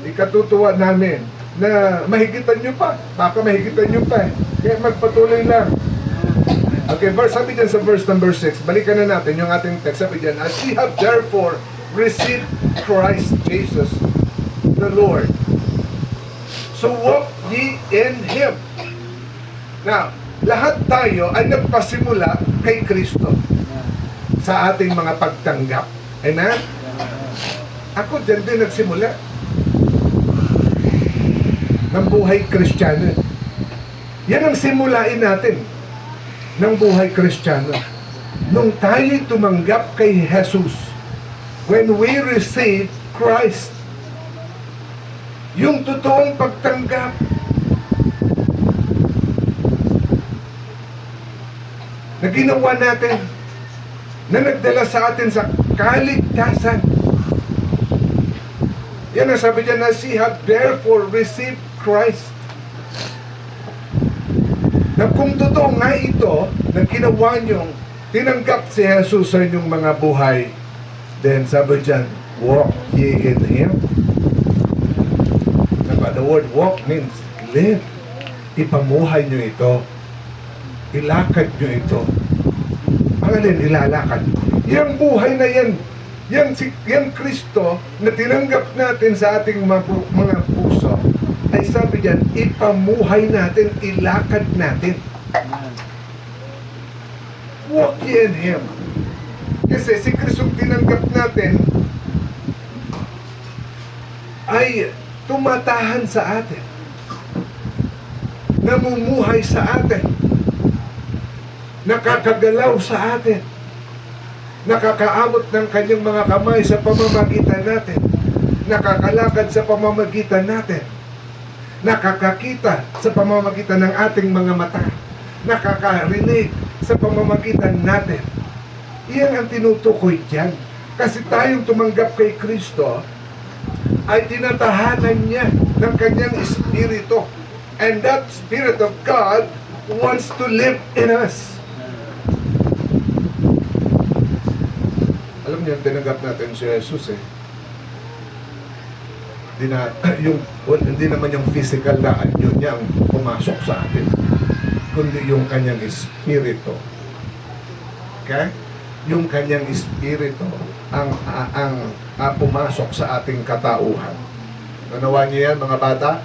Ikatutuwa namin na mahigitan nyo pa. Baka mahigitan nyo pa. Kaya magpatuloy lang. Okay, sabi dyan sa verse number 6, balikan na natin yung ating text. Sabi dyan, as ye have therefore received Christ Jesus the Lord, so walk ye in Him. Now, lahat tayo ay nagpasimula kay Kristo sa ating mga pagtanggap. Amen? Ako dyan din nagsimula ng buhay Kristiyano. Yan ang simulain natin ng buhay Kristiyano. Nung tayo'y tumanggap kay Jesus, when we receive Christ, yung totoong pagtanggap, na ginawa natin, na nagdala sa atin sa kaligtasan. Yan ang sabi dyan, as ye have therefore received Christ. Na kung totoo nga ito, na ginawa nyo tinanggap si Jesus sa inyong mga buhay, then sabi dyan, walk ye in Him. Diba? The word walk means live. Ipamuhay nyo ito. Ilakad nyo ito. Ang alin, ilalakad. Yang buhay na yan, yang Kristo na tinanggap natin sa ating mga puso, ay sabi dyan, ipamuhay natin, ilakad natin. Walk ye in Him. Kasi si Kristo tinanggap natin ay tumatahan sa atin, namumuhay sa atin, nakakagalaw sa atin, nakakaabot ng kanyang mga kamay sa pamamagitan natin, nakakalakad sa pamamagitan natin, nakakakita sa pamamagitan ng ating mga mata, nakakarinig sa pamamagitan natin. Iyan ang tinutukoy dyan. Kasi tayong tumanggap kay Kristo ay tinatahanan niya ng kanyang Espiritu. And that Spirit of God wants to live in us. Alam niyo, tinanggap natin si Jesus hindi naman yung physical na anyo niya ang pumasok sa atin, kundi yung kanyang Espiritu. Okay? Yung kanyang Espiritu ang pumasok sa ating katauhan. Nanawa niyo yan, mga bata?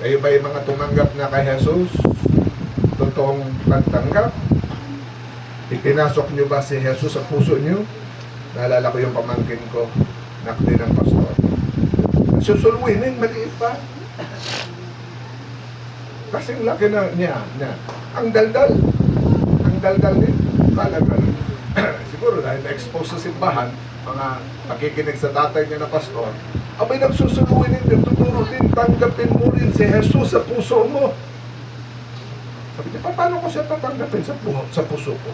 Kayo ba yung mga tumanggap na kay Jesus? Totoong nagtanggap? Ipinasok niyo ba si Jesus sa puso niyo? Naalala ko yung pamangkin ko, nakdi ng pastor. Susulwinin, maliit pa. Kasing laki na niya. Ang daldal din. Talaga. Siguro dahil na-expose sa simbahan, mga nakikinig sa tatay niya na pastor, abay nagsusuluin din, tuturo din, tanggapin mo rin si Jesus sa puso mo. Sabi niya, paano ko siya tatanggapin sa puso ko?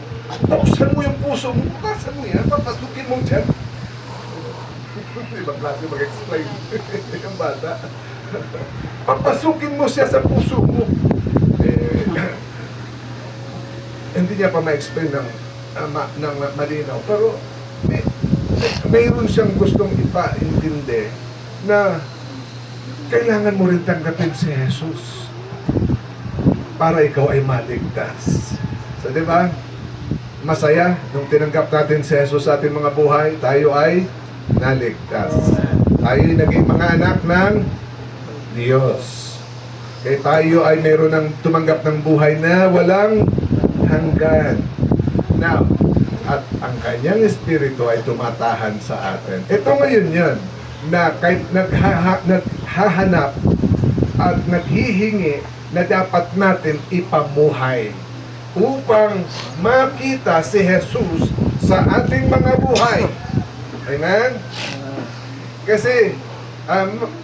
Buksan mo yung puso mo, bukasan mo yan, papasukin mo dyan. Ibang klase mag-explain yung bata. Papasukin mo siya sa puso mo. Hindi niya pa ma-explain ng malinaw, pero mayroon siyang gustong ipaintindi na kailangan mo rin tanggapin si Jesus para ikaw ay maligtas. So, di ba? Masaya nung tinanggap natin si Jesus sa ating mga buhay, tayo ay naligtas. Tayo ay naging mga anak ng Diyos. Kaya tayo ay mayroon ng tumanggap ng buhay na walang hanggan. Now, at ang kanyang Espiritu ay tumatahan sa atin. Ito ngayon yan, na kahit naghahanap at naghihingi na dapat natin ipamuhay upang makita si Jesus sa ating mga buhay. Amen? Kasi,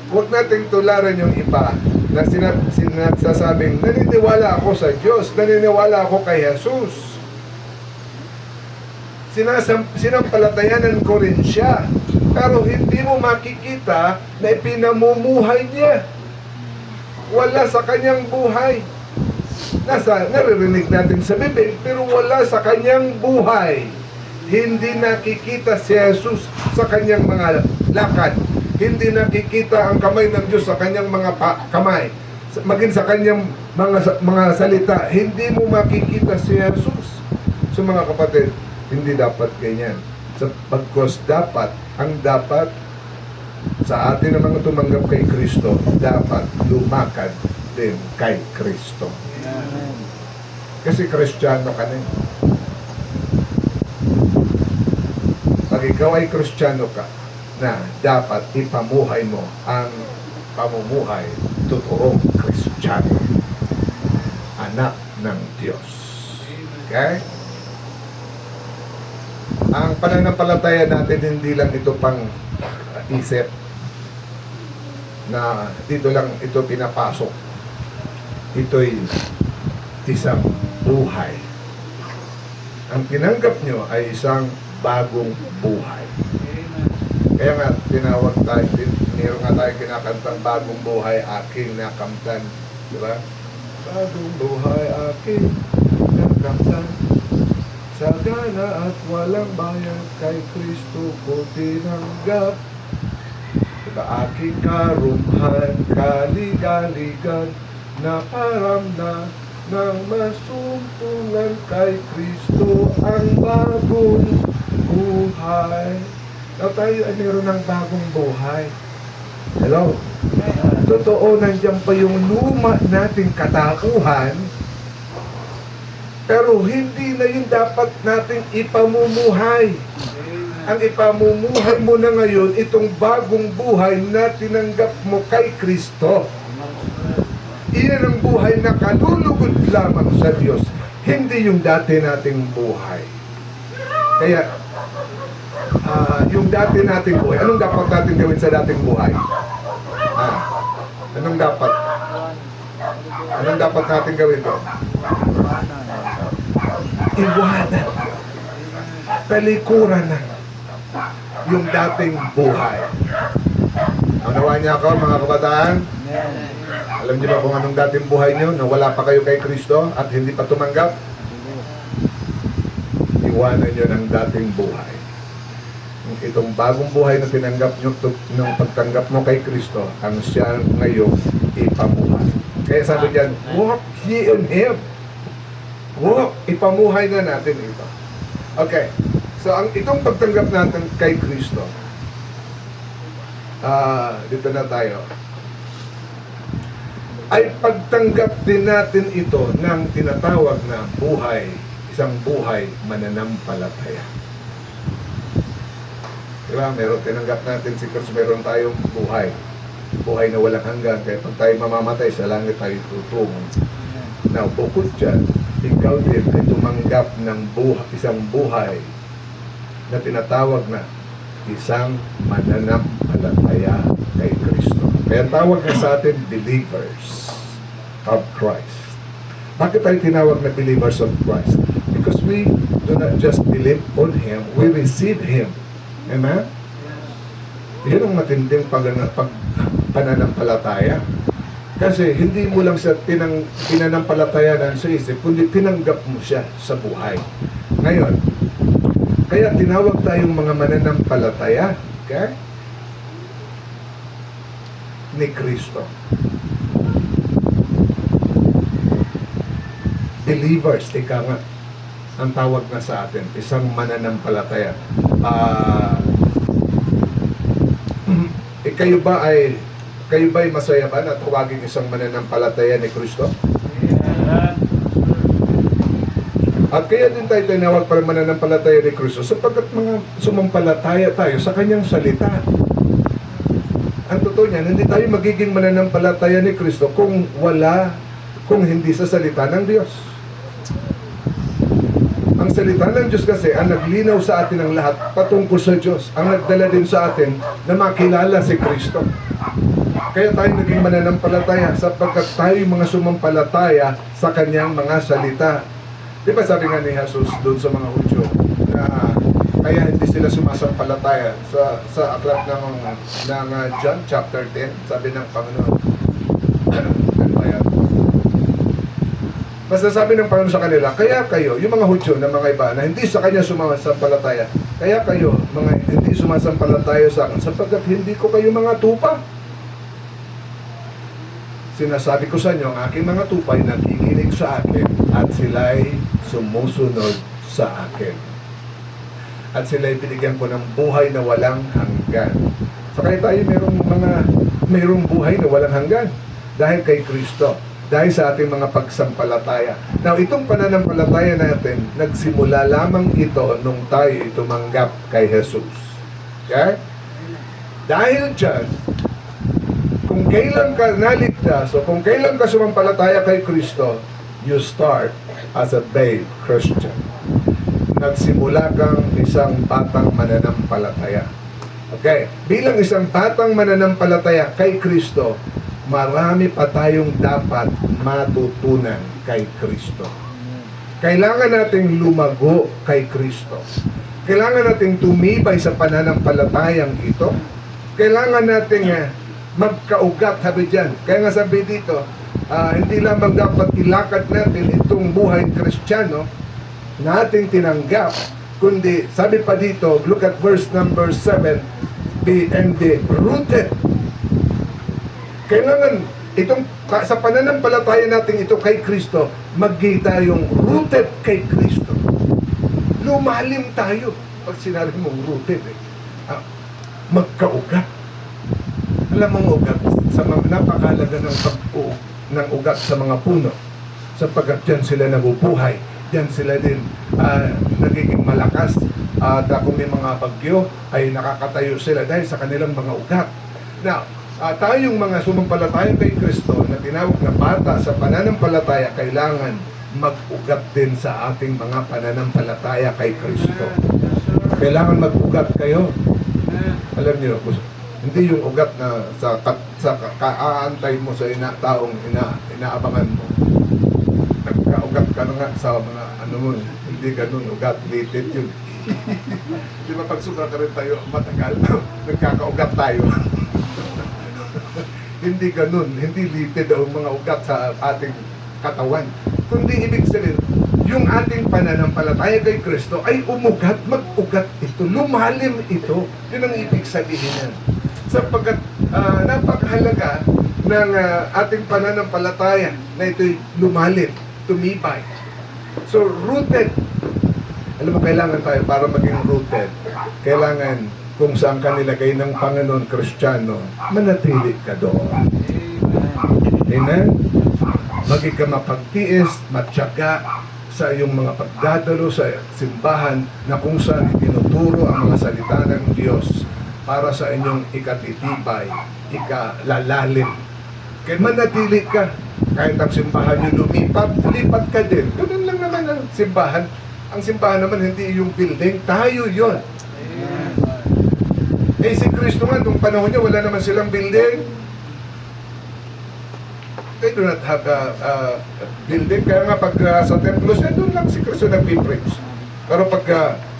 huwag nating tularan yung iba na sinasabing, naniniwala ako sa Diyos, naniniwala ako kay Jesus. Sinampalatayanan ko rin siya, pero hindi mo makikita na ipinamumuhay niya. Wala sa kanyang buhay. Naririnig natin sa bibig, pero wala sa kanyang buhay. Hindi nakikita si Jesus sa kanyang mga lakad. Hindi nakikita ang kamay ng Diyos sa kanyang mga kamay. Maging sa kanyang mga salita, hindi mo makikita si Jesus. So mga kapatid, hindi dapat ganyan. Pagkos ang dapat sa atin na mga tumanggap kay Kristo, dapat lumakad din kay Kristo. Kasi Kristiyano ka na. Pag ikaw ay Kristiyano ka, na dapat ipamuhay mo ang pamumuhay totoong Kristiyano, anak ng Diyos. Okay? Ang pananampalataya natin, hindi lang ito pang isip na dito lang ito pinapasok. Ito'y isang buhay. Ang tinanggap nyo ay isang bagong buhay. Kaya nga, tinawag tayo, meron nga tayo kinakantang bagong buhay, aking nakamtan. Diba? Bagong buhay, aking nakamtan. sagana at walang bayad kay Kristo ko tinanggap. Sa aking karumhan, kaligaligan, na paramdam ng masumpungan kay Kristo ang bagong buhay. Now tayo ay meron ng bagong buhay. Hello? Totoo, nandiyan pa yung luma nating katauhan, pero hindi na yun dapat nating ipamumuhay. Ang ipamumuhay mo na ngayon, itong bagong buhay na tinanggap mo kay Kristo. Iyan ang buhay na kalulugod lamang sa Diyos, hindi yung dati nating buhay. Kaya, yung dati nating buhay, anong dapat natin gawin sa dating buhay? Anong dapat? Anong dapat natin gawin doon? Iwanan. Talikuran na yung dating buhay. Naunawaan niya ako, mga kabataan? Alam niyo ba kung anong dating buhay niyo na wala pa kayo kay Kristo at hindi pa tumanggap? Iwanan niyo ng dating buhay. Itong bagong buhay na tinanggap niyo ng pagtanggap mo kay Kristo, ang siya ngayon ipamuhay. Kaya sabi diyan, walk ye in Him. Walk, ipamuhay na natin ito. Okay. So, itong pagtanggap natin kay Kristo, dito na tayo, ay pagtanggap din natin ito ng tinatawag na buhay, isang buhay mananampalataya. Diba? Meron, tinanggap natin si Kristo, meron tayong buhay. Buhay na walang hanggan, kaya pag tayo mamamatay, sa langit tayo tutungo. Now, bukod dyan, ikaw din ay tumanggap ng isang buhay na tinatawag na isang mananampalataya kay Kristo. Kaya tawag na sa atin, believers of Christ. Bakit tayo tinawag na believers of Christ? Because we do not just believe on Him, we receive Him. Amen? Yun ang matinding pananampalataya. Kasi hindi mo lang siya pinanampalatayanan sa isip, kundi tinanggap mo siya sa buhay. Ngayon, kaya tinawag tayong mga mananampalataya, okay? Ni Kristo. Believers, ika nga, ang tawag na sa atin, isang mananampalataya. Kayo ba ay masaya ba na tawagin isang mananampalataya ni Kristo? At kaya din tayo tinawag para mananampalataya ni Kristo sapagkat mga sumampalataya tayo sa kanyang salita. Ang totoo niyan, hindi tayo magiging mananampalataya ni Kristo kung hindi sa salita ng Diyos. Ang salita ng Diyos kasi ang naglinaw sa atin ang lahat patungkol sa Diyos. Ang nagdala din sa atin na makilala si Kristo. Kaya tayo naging mananampalataya sapagkat tayo mga sumampalataya sa kanyang mga salita. Di ba sabi nga ni Jesus doon sa mga Hudyo na kaya hindi sila sumasampalataya sa aklat ng John chapter 10, sabi ng Panginoon. Ano ba yan? Basta sabi ng Panginoon sa kanila, kaya kayo, yung mga Hudyo na mga iba na hindi sa kanya sumasampalataya, kaya kayo, mga hindi sumasampalataya sa akin, sapagkat hindi ko kayo mga tupa. Sinasabi ko sa inyo, ang aking mga tupay nakikinig sa akin at sila'y sumusunod sa akin. At sila'y binigyan ko ng buhay na walang hanggan. So kaya tayo mayroong buhay na walang hanggan dahil kay Kristo, dahil sa ating mga pagsampalataya. Now, itong pananampalataya natin, nagsimula lamang ito nung tayo tumanggap kay Jesus. Okay? Dahil dyan, kung kailan ka naligtas o kung kailan ka sumampalataya kay Kristo, you start as a babe Christian. Nagsimula kang isang batang mananampalataya. Okay, bilang isang batang mananampalataya kay Kristo, marami pa tayong dapat matutunan kay Kristo. Kailangan nating lumago kay Kristo. Kailangan nating tumibay sa pananampalatayang ito. Kailangan nating magkaugat, sabi dyan. Kaya nga sabi dito, hindi lamang dapat ilakad natin itong buhay Kristiyano, nating tinanggap, kundi sabi pa dito, look at verse number 7, be and be rooted. Kailangan itong sa pananampalataya natin ito kay Kristo, maging tayong rooted kay Kristo. Lumalim tayo. Pag sinabi mong rooted, magkaugat. Alam mong ugat, sa mga napakalaga ng ng ugat sa mga puno, sapagkat dyan sila nabubuhay, dyan sila din nagiging malakas, at kung may mga bagyo ay nakakatayo sila dahil sa kanilang mga ugat. Now, tayong mga sumampalataya kay Kristo na tinawag na bata sa pananampalataya, kailangan mag-ugat din sa ating mga pananampalataya kay Kristo. Kailangan mag-ugat kayo. Alam niyo, hindi yung ugat na sa kaantay mo sa taong inaabangan mo. Nagka-ugat ka na nga sa mga ano mo, hindi ganun ugat, litid yun. Di ba pag sobra ka rin tayo matagal, nagkaka-ugat tayo. Hindi ganun, hindi litid ang mga ugat sa ating katawan. Kundi ibig sabihin, yung ating pananampalataya kay Kristo ay umugat, mag-ugat ito, lumalim ito. Yun ang ibig sabihin yan. Sapagkat napakahalaga ng ating pananampalataya na ito'y lumalim, tumibay. So, rooted. Alam mo, kailangan tayo para maging rooted. Kailangan kung saan ka nilagay ng Panginoon Kristiyano, manatili ka doon. Amen? Maging ka mapagtiis, matyaga sa iyong mga pagdadalo sa simbahan na kung saan itinuturo ang mga salita ng Diyos para sa inyong ikatitibay, ikalalalim. Kaya manatili ka. Kahit ang simbahan nyo lumipat, lipat ka din. Ganun lang naman ang simbahan. Ang simbahan naman hindi yung building, tayo yon. Eh si Kristo nga, nung panahon niya, wala naman silang building. They do not have a building. Kaya nga pag sa templos, doon lang si Kristo nag-preach. Pero pag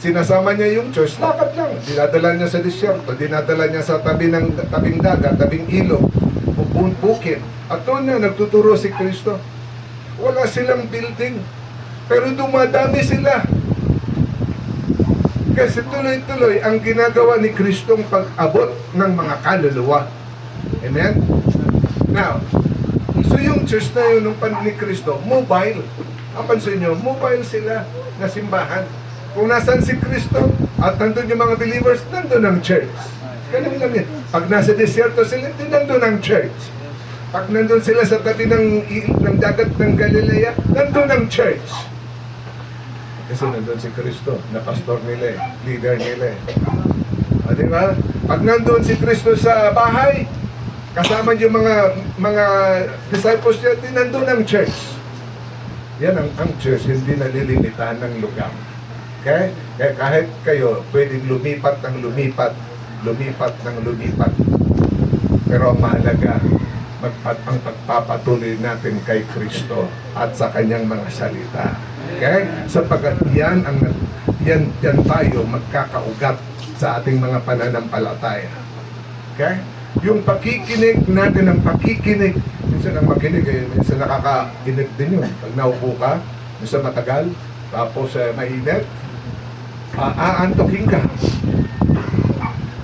sinasama niya yung church, lakad lang. Dinadala niya sa disyerto, dinadala niya sa tabing dagat, tabing ilog, bukid. At doon niya nagtuturo si Kristo. Wala silang building. Pero dumadami sila. Kasi tuloy-tuloy ang ginagawa ni Kristong pag-abot ng mga kaluluwa. Amen? Now, so yung church na yun nung panahon ni Kristo, mobile. Ang pansin nyo, mobile sila na simbahan. Kung nasan si Kristo at nandun yung mga believers, nandun ang church. Ganun lang yan. Pag nasa desierto sila, nandun ang church. Pag nandun sila sa tabi ng dagat ng Galilea, nandun ang church. Kasi nandun si Kristo, na pastor nila eh, leader nila eh. Di ba? Pag nandun si Kristo sa bahay, kasama yung mga disciples niya, nandun ang church. Yan ang church, hindi nalilimitahan ng lugar. Okay? Kaya kahit kayo, pwedeng lumipat ng lumipat, lumipat ng lumipat. Pero ang mahalaga, ang pagpapatuloy natin kay Kristo at sa kanyang mga salita. Okay? Sapagkat yan tayo magkakaugat sa ating mga pananampalataya. Okay? Yung pakikinig natin, ang pakikinig, minsan ang makinig, minsan nakakainig din yun. Pag naupo ka, minsan matagal, tapos mainit, aantokin ka.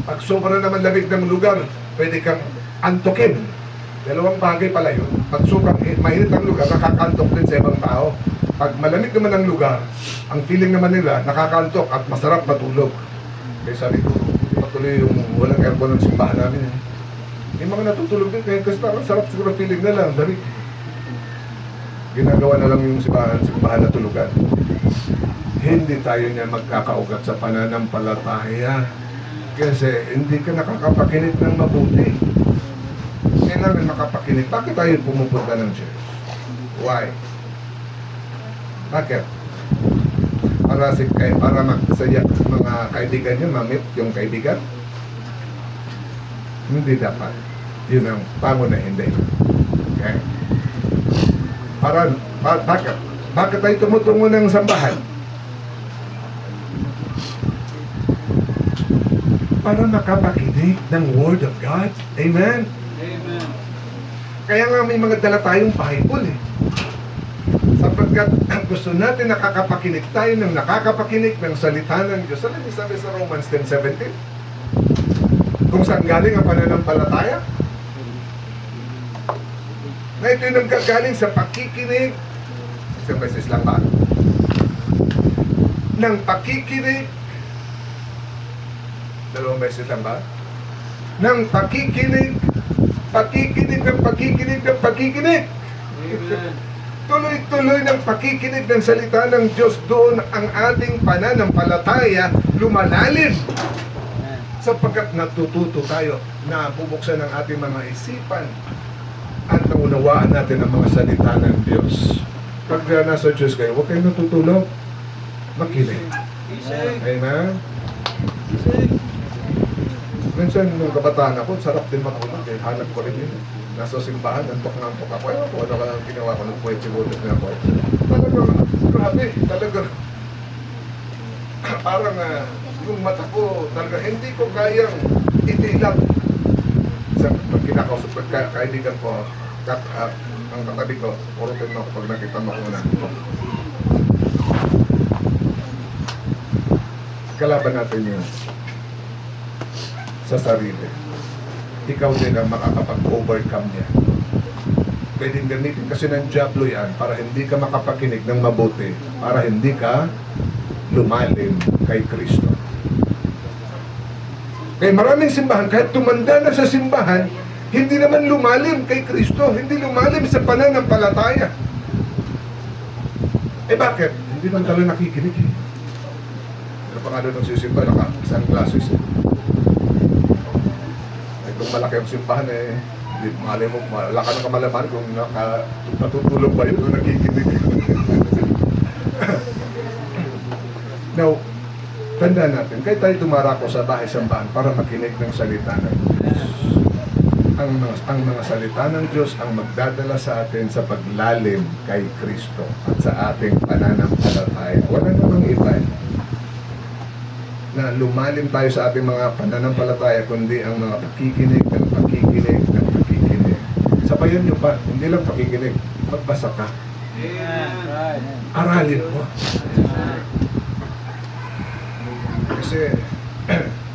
Pag sobra naman lamig ng lugar, pwede kang antokin. Dalawang bagay pala yun. Pag sobrang mainit ang lugar, nakakantok din sa ibang tao. Pag malamig naman ang lugar, ang feeling naman nila, nakakantok at masarap matulog. Kaya sabi ko, patuloy yung walang aircon ng simbahan namin. May mga natutulog din, kaya kasi parang sarap siguro feeling na lang. Sabi, ginagawa na lang yung simbahan na tulugan. Hindi tayo niya magkakaugat sa pananampalataya. Kasi hindi ka nakakapakinig ng mabuti. Kailangan makapakinig. Bakit tayo pumupunta ng church? Why? Bakit? Para magsaya mga kaibigan nyo, mamit yung kaibigan? Hindi dapat. Yun ang pangunahin hindi. Okay? Bakit? Bakit tayo tumutungo ng sambahan? Para makapakinig ng Word of God. Amen? Amen. Kaya nga may mga dala tayong Bible eh. Sa sapagkat gusto natin nakakapakinig tayo ng nakakapakinig ng salita ng Diyos. Ano yung sabi sa Romans 10:17? Kung saan galing ang pananampalataya? Na ito yung nanggagaling sa pakikinig. Isang beses lang ba? Ng pakikinig. Dalawang beses lang ba? Ng pakikinig. Pakikinig ng pakikinig ng pakikinig. Tuloy-tuloy ng pakikinig ng salita ng Diyos, doon ang ating pananampalataya lumalalim. Sapagkat natututo tayo na bubuksan ang ating mga isipan at naunawaan natin ang mga salita ng Diyos. Pag nasa Diyos kayo, huwag kayo natutulog. Makinig. Amen? Minsan, nung kabataan ako, sarap din matulog. Eh. Hanap ko rin yun. Nasa simbahan, nantok ako. Ayaw ko, ano ka ginawa ko, nung puwet-sibutot na ako. Talagang, grabe, talagang, parang, yung mata ko, talaga, hindi ko kayang itilang. Pag kinakausap, pag kaibigan ko, ang katabi ko, purutin mo ako pag nakita mo ako na. Kalaban natin yun sa sarili. Ikaw din ang makakapag-overcome niya. Pwedeng gamitin kasi ng Diablo yan para hindi ka makapakinig ng mabuti, para hindi ka lumalim kay Kristo. Kaya maraming simbahan, kahit tumanda na sa simbahan, hindi naman lumalim kay Kristo, hindi lumalim sa pananampalataya. Eh bakit? Hindi naman talaga nakikinig eh. Ano pa nga doon ng sisimba, isang klases eh. Kung malaki ang simbahan eh, malay mo, wala ka ng kamalaman kung natutulog ba yun o nakikinig. Now, tandaan natin, kahit tayo tumarako sa bahay-sambahan para makinig ng salita ng Diyos. Ang mga salita ng Diyos ang magdadala sa atin sa paglalim kay Kristo at sa ating pananampalataya. Wala namang iba na lumalim tayo sa ating mga pananampalataya, kundi ang mga pakikinig ng pakikinig ng pakikinig. Sabayan nyo pa, hindi lang pakikinig, magbasa ka. Aralin mo. Kasi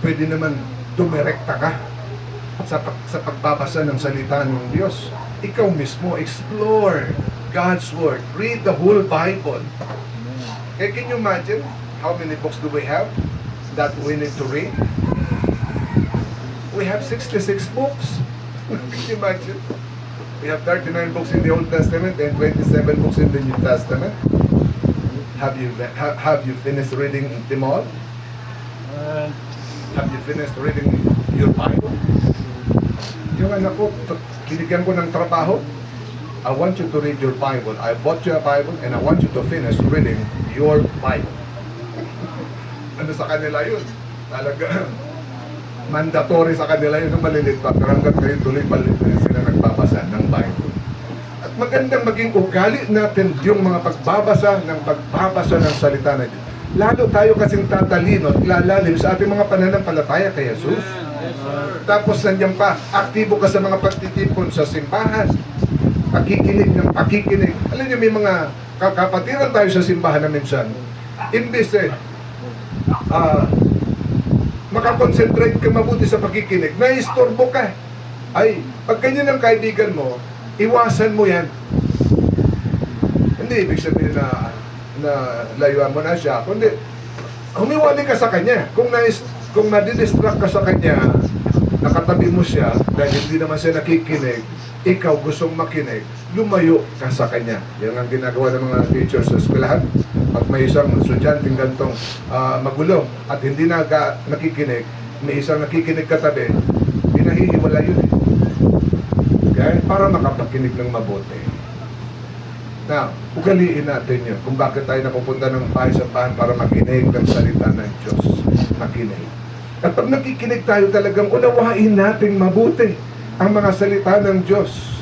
pwede naman dumirekta ka sa pagbabasa ng salita ng Diyos. Ikaw mismo, explore God's Word. Read the whole Bible. Okay, can you imagine how many books do we have that we need to read? We have 66 books. Can you imagine? We have 39 books in the Old Testament and 27 books in the New Testament. Have you finished reading them all? Have you finished reading your Bible? Yung anak ko, binigyan ko ng trabaho. I want you to read your Bible. I bought you a Bible and I want you to finish reading your Bible. Ano sa kanila yun? Talaga, mandatory sa kanila yun ng malilit pa. Pero hanggang ngayon tuloy sila nagbabasa ng Bible. At magandang maging ugali natin yung mga pagbabasa ng salita ng Diyos. Lalo tayo kasing tatalino at lalalim sa ating mga pananampalataya kay Jesus. Tapos nandiyan pa, aktibo ka sa mga pagtitipon sa simbahan. Pakikinig ng pakikinig. Alam niyo, may mga kapatiran tayo sa simbahan na minsan. Imbes makakonsentrate ka mabuti sa pakikinig, naistorbo ka. Ay, pag ganyan ang kaibigan mo, iwasan mo yan. Hindi ibig sabihin na layuan mo na siya, kundi humiwali ka sa kanya. Kung nadidistract ka sa kanya, nakatabi mo siya dahil hindi naman siya nakikinig, ikaw gustong makinig, lumayo ka sa kanya. Yan ang ginagawa ng mga teachers sa eskwelahan. Pag may isang estudyanteng gantong magulo at hindi nakikinig, may isang nakikinig katabi, pinahihiwala yun eh. Okay? Para makapakinig ng mabuti. Now, ugaliin natin yun kung bakit tayo napupunta ng bahay-sambahan para makinig ng salita ng Diyos. Makinig. At pag nakikinig tayo, talagang unawain natin mabuti ang mga salita ng Diyos.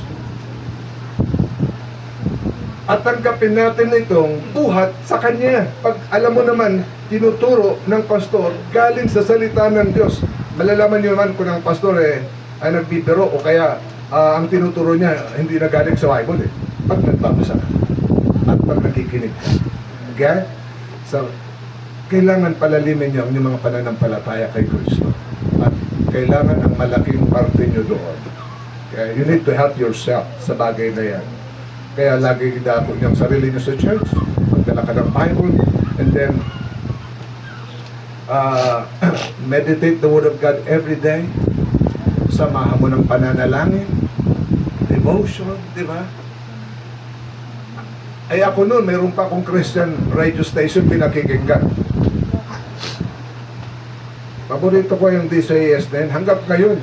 At tanggapin natin itong buhat sa Kanya. Pag alam mo naman, tinuturo ng pastor galing sa salita ng Diyos. Malalaman niyo naman kung ang pastor ay nagbibiro o kaya ang tinuturo niya hindi na galing sa Bible eh. Pag nagbabasa ka at pag nakikinig ka. Okay? So, kailangan palalimin niyo ang inyong mga pananampalataya kay Kristo. At kailangan ang malaking parte niyo doon. Okay? You need to help yourself sa bagay na yan. Kaya lagi idako niyo ang sarili niyo sa church, magdala ka ng Bible, and then meditate the Word of God every day. Samahan mo ng pananalangin, devotion, di ba? Ay ako noon, mayroon pa akong Christian radio station pinakikinggan. Paborito ko yung DCAS din. Hanggang ngayon,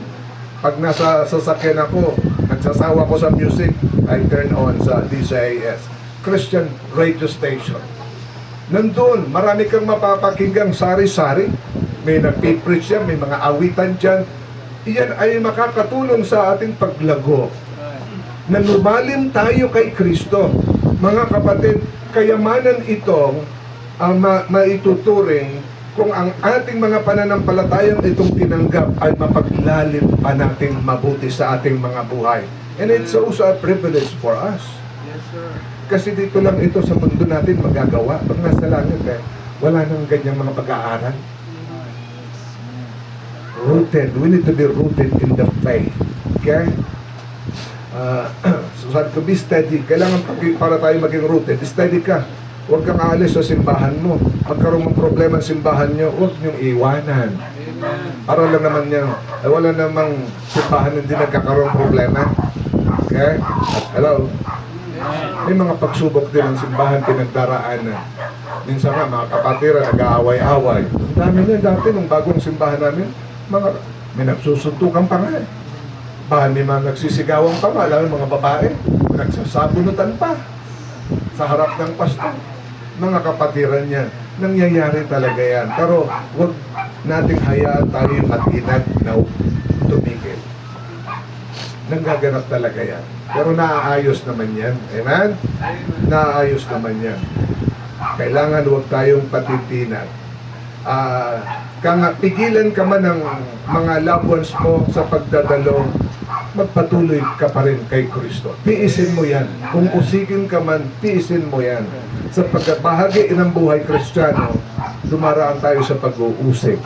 pag nasa sasakyan ako, nagsasawa ko sa music, I turn on sa DCAS, Christian radio station. Nandun, marami kang mapapakinggang sari-sari. May nagpipreach yan, may mga awitan dyan. Iyan ay makakatulong sa ating paglago. Na lumalim tayo kay Kristo. Mga kapatid, kayamanan itong maituturing kung ang ating mga pananampalatayang itong tinanggap ay mapaglalim pa nating mabuti sa ating mga buhay. And it's also a privilege for us. Yes, sir. Kasi dito lang ito sa mundo natin magagawa. Pag nasa langit, wala nang ganyang mga pag-aaral. Rooted. We need to be rooted in the faith. Okay? So sabi ko, be steady. Kailangan para tayo maging rooted. Steady ka. Huwag kang aalis sa simbahan mo. Magkaroon ng problema sa simbahan nyo, huwag nyong iwanan. Para lang naman yan. Wala namang simbahan hindi nagkakaroon ng problema. Okay? Hello? May mga pagsubok din ng simbahan pinagdaraanan. Minsan nga, mga kapatira, nag-aaway-away. Ang dami niya dati, nung bagong simbahan namin, may nagsusuntukan pa nga. Bahan may mga nagsisigawan pa nga, alam mga babae, nagsasabunutan pa sa harap ng pastor. Mga kapatiran niya, nangyayari talaga yan. Pero huwag nating hayaan tayo mag-inag na tumigil. Nanggaganap talaga yan. Pero naaayos naman yan. Amen? Naaayos naman yan. Kailangan huwag tayong patitinan. Pigilan ka man ng mga loved ones mo sa pagdadalo, magpatuloy ka pa rin kay Kristo. Tiisin mo yan. Kung usigin ka man, tiisin mo yan. Sa pagkabahagi ng buhay Kristiyano, dumaraan tayo sa pag-uusig.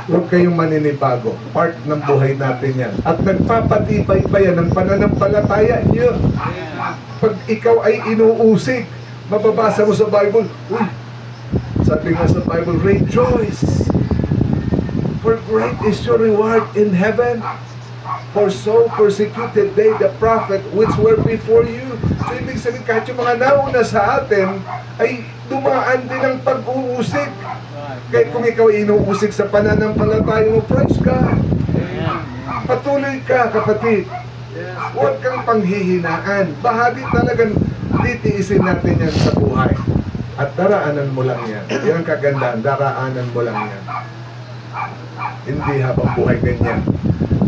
Huwag kayong maninibago. Part ng buhay natin yan. At nagpapatibay pa yan ng pananampalataya niyo. Pag ikaw ay inuusig, mababasa mo sa Bible, sabi nga sa Bible, rejoice, for great is your reward in heaven. For so persecuted they the prophet which were before you. So ibig sabihin, kahit yung mga nauna sa atin ay dumaan din ang pag-uusig. Kahit kung ikaw ay inuusig sa pananampalataya mo, praise God. Patuloy ka, kapatid. Huwag kang panghihinaan. Bahagi talagang titiisin natin yan sa buhay. At daraanan mo lang yan. Yan ang kagandaan, daraanan mo lang yan. Hindi habang buhay ganyan.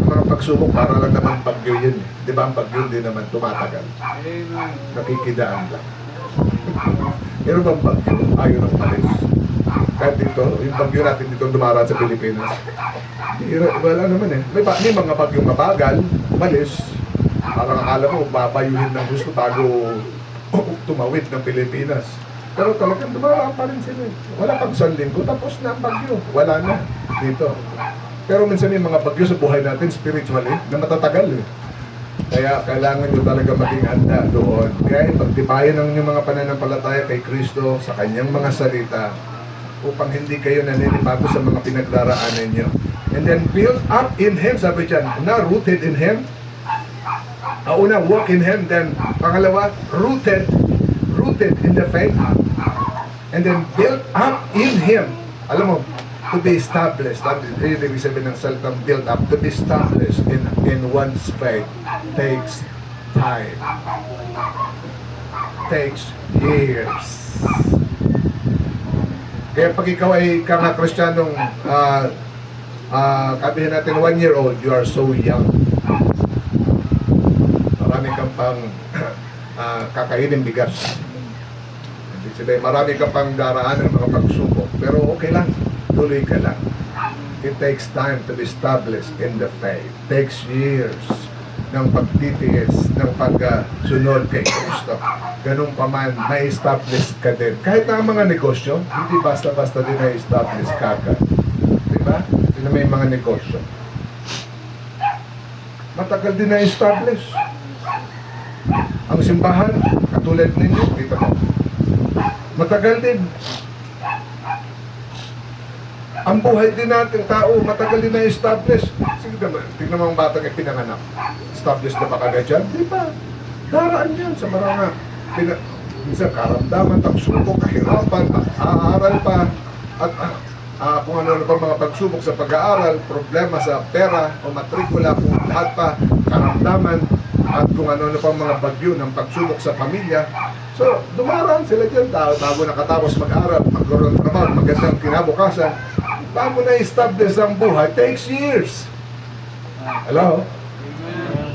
Mga pagsubok, para lang naman bagyo yun. Di ba ang bagyo hindi naman tumatagal? Nakikidaan lang. Pero bang bagyo, ayaw ng palis. Kahit dito, yung bagyo natin dito dumaraan sa Pilipinas, wala naman eh. May mga bagyong mabagal, umalis. Parang akala mo, babayuhin ng gusto bago tumawid ng Pilipinas. Pero talagang dumaraan pa rin sila. Wala pang sanlinggo, tapos na ang bagyo. Wala na dito. Pero minsan yung mga bagyo sa buhay natin spiritually na matatagal eh. Kaya kailangan nyo talaga maging handa doon. Kaya pagtibayan ng inyong mga pananampalataya kay Kristo sa kanyang mga salita upang hindi kayo naninibago sa mga pinagdaraanan nyo. And then build up in Him, sabi dyan, na rooted in Him. Una, walk in Him. Then pangalawa, rooted in the faith. And then build up in Him. Alam mo, to be established, that is ibig sabihin ng salitang build up, to be established in one's faith takes time, takes years. Kaya pag ikaw ay kang Kristiyanong kabihin natin 1-year-old, you are so young. Marami kang pang kakainin bigas. Ibig sabihin, marami kang pang daraan ng mga pagsubok, pero okay lang. Tuloy ka lang. It takes time to be established in the faith. It takes years. ng pagtitiis, ng pagsunod kay Kristo, ganun pa man, may establish ka din. Kahit na ang mga negosyo, hindi basta-basta din may establish kagad. Diba? Sino may mga negosyo? Matagal din na establish. Ang simbahan, katulad ninyo, dito mo. Matagal din. Ang buhay din natin, tao, matagal din na establish. Sige naman, tignan mo ang batang pinanganak. Establish na ba kagad yan? Di ba? Daraan yan sa maranga. Minsan karamdaman, pagsubok, kahirapan, aaral pa, at kung ano pa mga pagsubok sa pag-aaral, problema sa pera o matrikula, kung lahat pa, karamdaman, at kung ano pa mga bagyo ng pagsubok sa pamilya. So, dumaraan sila dyan, bago nakatapos mag-aral, magkaroon ng trabaho, magandang kinabukasan, bago na-establish ang buhay, takes years. Hello?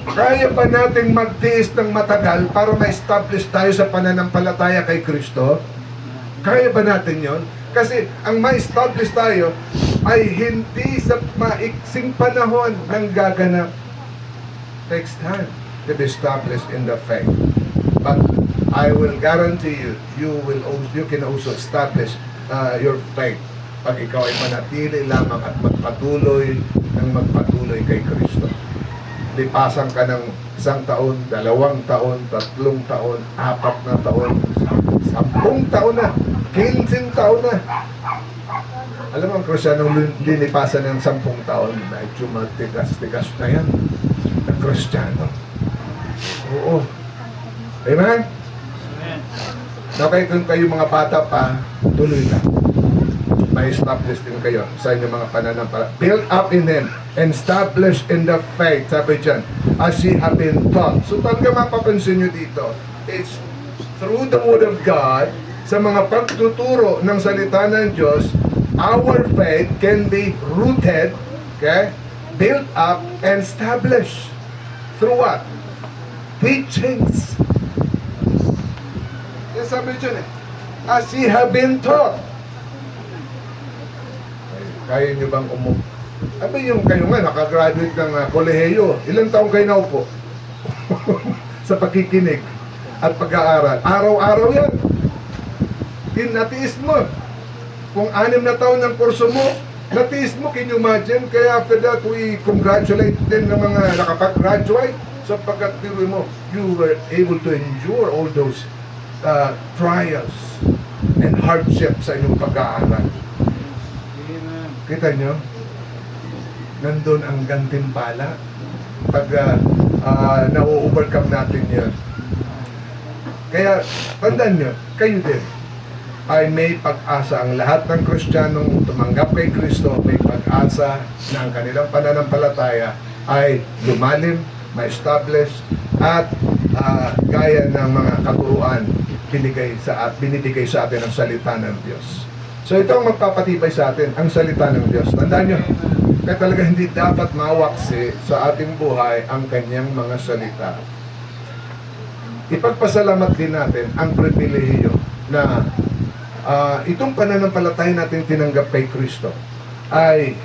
Kaya ba nating magtiis ng matagal para ma-establish tayo sa pananampalataya kay Kristo? Kaya ba natin yon? Kasi ang ma-establish tayo ay hindi sa maiksing panahon nang gaganap. Takes time to be established in the faith. But I will guarantee you, you can also establish your faith pag ikaw ay manatili lamang at magpatuloy kay Kristo. Lipasan ka ng 1 taon, 2 taon, 3 taon, 4 na taon, 10 taon na, 15 taon na. Alam mo, ang Kristiyanong lilipasan ng 10 taon, medyo matigas-tigas na yan. Ang Kristiyano. Oo. Amen? Okay, kung kayo mga bata pa, tuloy lang. May establish din kayo sa inyong mga pananampalataya. Build up in Him and establish in the faith. Sabi dyan, as ye have been taught. So talaga mapapansin nyo dito, it's through the Word of God, sa mga pagtuturo ng salita ng Diyos, our faith can be rooted, okay, built up, and established. Through what? Teachings. Yan sabi dyan as ye have been taught. Kaya nyo bang Ano yung kayo nga, nakagraduate ng kolehiyo, ilang taong kayo naupo? Sa pakikinig at pag-aaral. Araw-araw yan. Natiis mo. Kung 6 na taon ng kurso mo, natiis mo, can you imagine? Kaya after that, we congratulate din ng mga nakapag-graduate sapagkat you were able to endure all those trials and hardships sa inyong pag-aaral. Kita nyo? Nandun ang gantimpala pag na-overcome natin yun. Kaya, tandaan nyo, kayo din ay may pag-asa. Ang lahat ng Kristiyanong tumanggap kay Kristo, may pag-asa na ang kanilang pananampalataya ay lumalim, ma-establish, at gaya ng mga katuruan binibigay sa atin ang salita ng Diyos. So ito ang magpapatibay sa atin, ang salita ng Diyos. Tandaan nyo, kaya talaga hindi dapat mawaksi sa ating buhay ang kanyang mga salita. Ipagpasalamat din natin ang pribilehiyo na itong pananampalataya natin tinanggap kay Kristo ay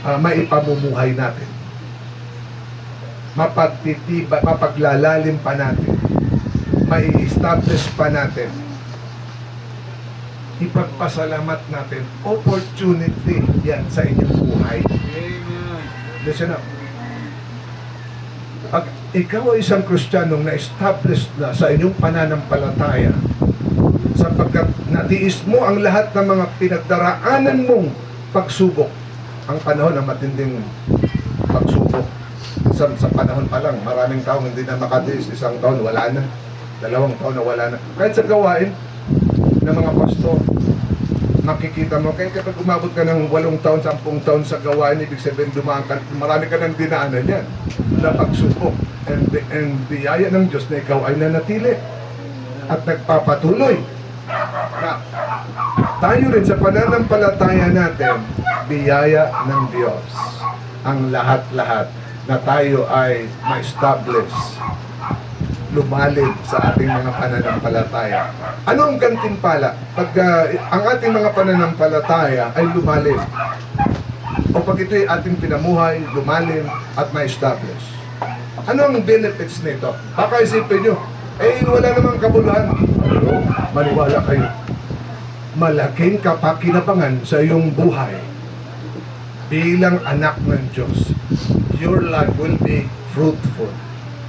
maipamumuhay natin. Mapaglalalim pa natin. Mai-establish pa natin. Ipagpasalamat natin. Opportunity yan sa inyong buhay. Listen up. Pag ikaw ay isang Kristiyanong na-establish na sa inyong pananampalataya, sapagkat natiis mo ang lahat ng mga pinagdaraanan mong pagsubok, ang panahon ng matinding pagsubok. Sa panahon pa lang, maraming taong hindi na makatiis, 1 taon, wala na. 2 taon na wala na. Kahit sa gawain ng mga pastor, makikita mo, kahit kapag umabot ka ng 8 taon, 10 taon sa gawain, ibig sabihin dumaan ka, marami ka ng dinaanan yan na pagsubok. And biyaya ng Diyos na ikaw ay nanatili at nagpapatuloy. Na, tayo rin sa pananampalataya natin, biyaya ng Diyos ang lahat-lahat na tayo ay ma-establish, lumalim sa ating mga pananampalataya. Ano ang gantimpala? Pag ang ating mga pananampalataya ay lumalim, o kapag ito'y ating pinamuhay, lumalim, at ma-establish. Ano ang benefits nito? Baka isipin nyo, wala namang kabuluhan. Pero, maniwala kayo. Malaking kapakinabangan sa iyong buhay bilang anak ng Diyos. Your life will be fruitful.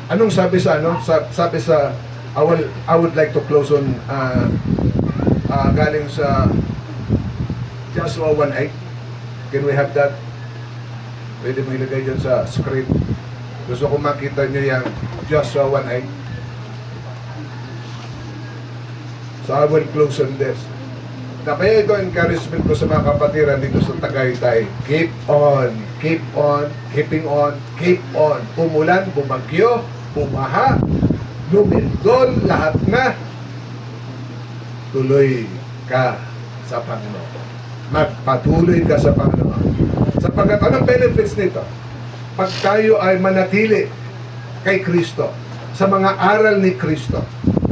Anong sabi sa sabi sa I would like to close on galing sa Joshua 1:8. Can we have that? Pwede mo ilagay dyan sa screen. Gusto ko makita nyo yan. Joshua 1:8. So I will close on this. Na kaya ito encouragement ko sa mga kapatiran dito sa Tagaytay. Keep on, keeping on, keep on. Umulan, bumagyo, bumaha, lumindol, lahat na. Tuloy ka sa Panginoon. Magpatuloy ka sa Panginoon. Sapagkat anong benefits nito? Pag tayo ay manatili kay Kristo, sa mga aral ni Kristo,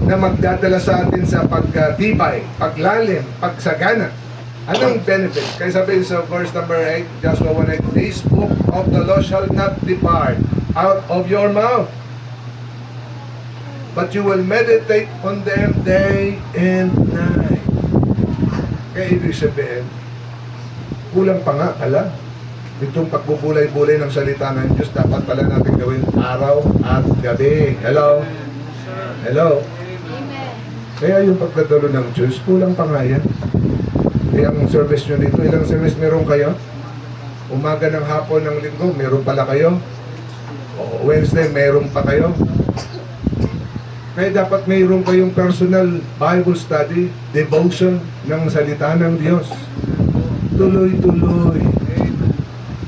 na magdadala sa atin sa pagtibay, paglalim, pagsagana. Anong benefit? Kaya sabi sa verse number 8, Joshua 1:8, this book of the law shall not depart out of your mouth, but you will meditate on them day and night. Kaya ibig sabihin, kulang pa nga pala. Itong pagbubulay-bulay ng salita ng Diyos, dapat pala natin gawin araw at gabi. Hello? Hello? Kaya yung pagdadalo ng Diyos, kulang pa nga yan. Kaya ang service nyo dito, ilang service meron kayo? Umaga ng hapon ng linggo, meron pala kayo? O Wednesday, meron pa kayo? Kaya dapat mayroon kayong personal Bible study, devotion ng salita ng Diyos. Tuloy-tuloy.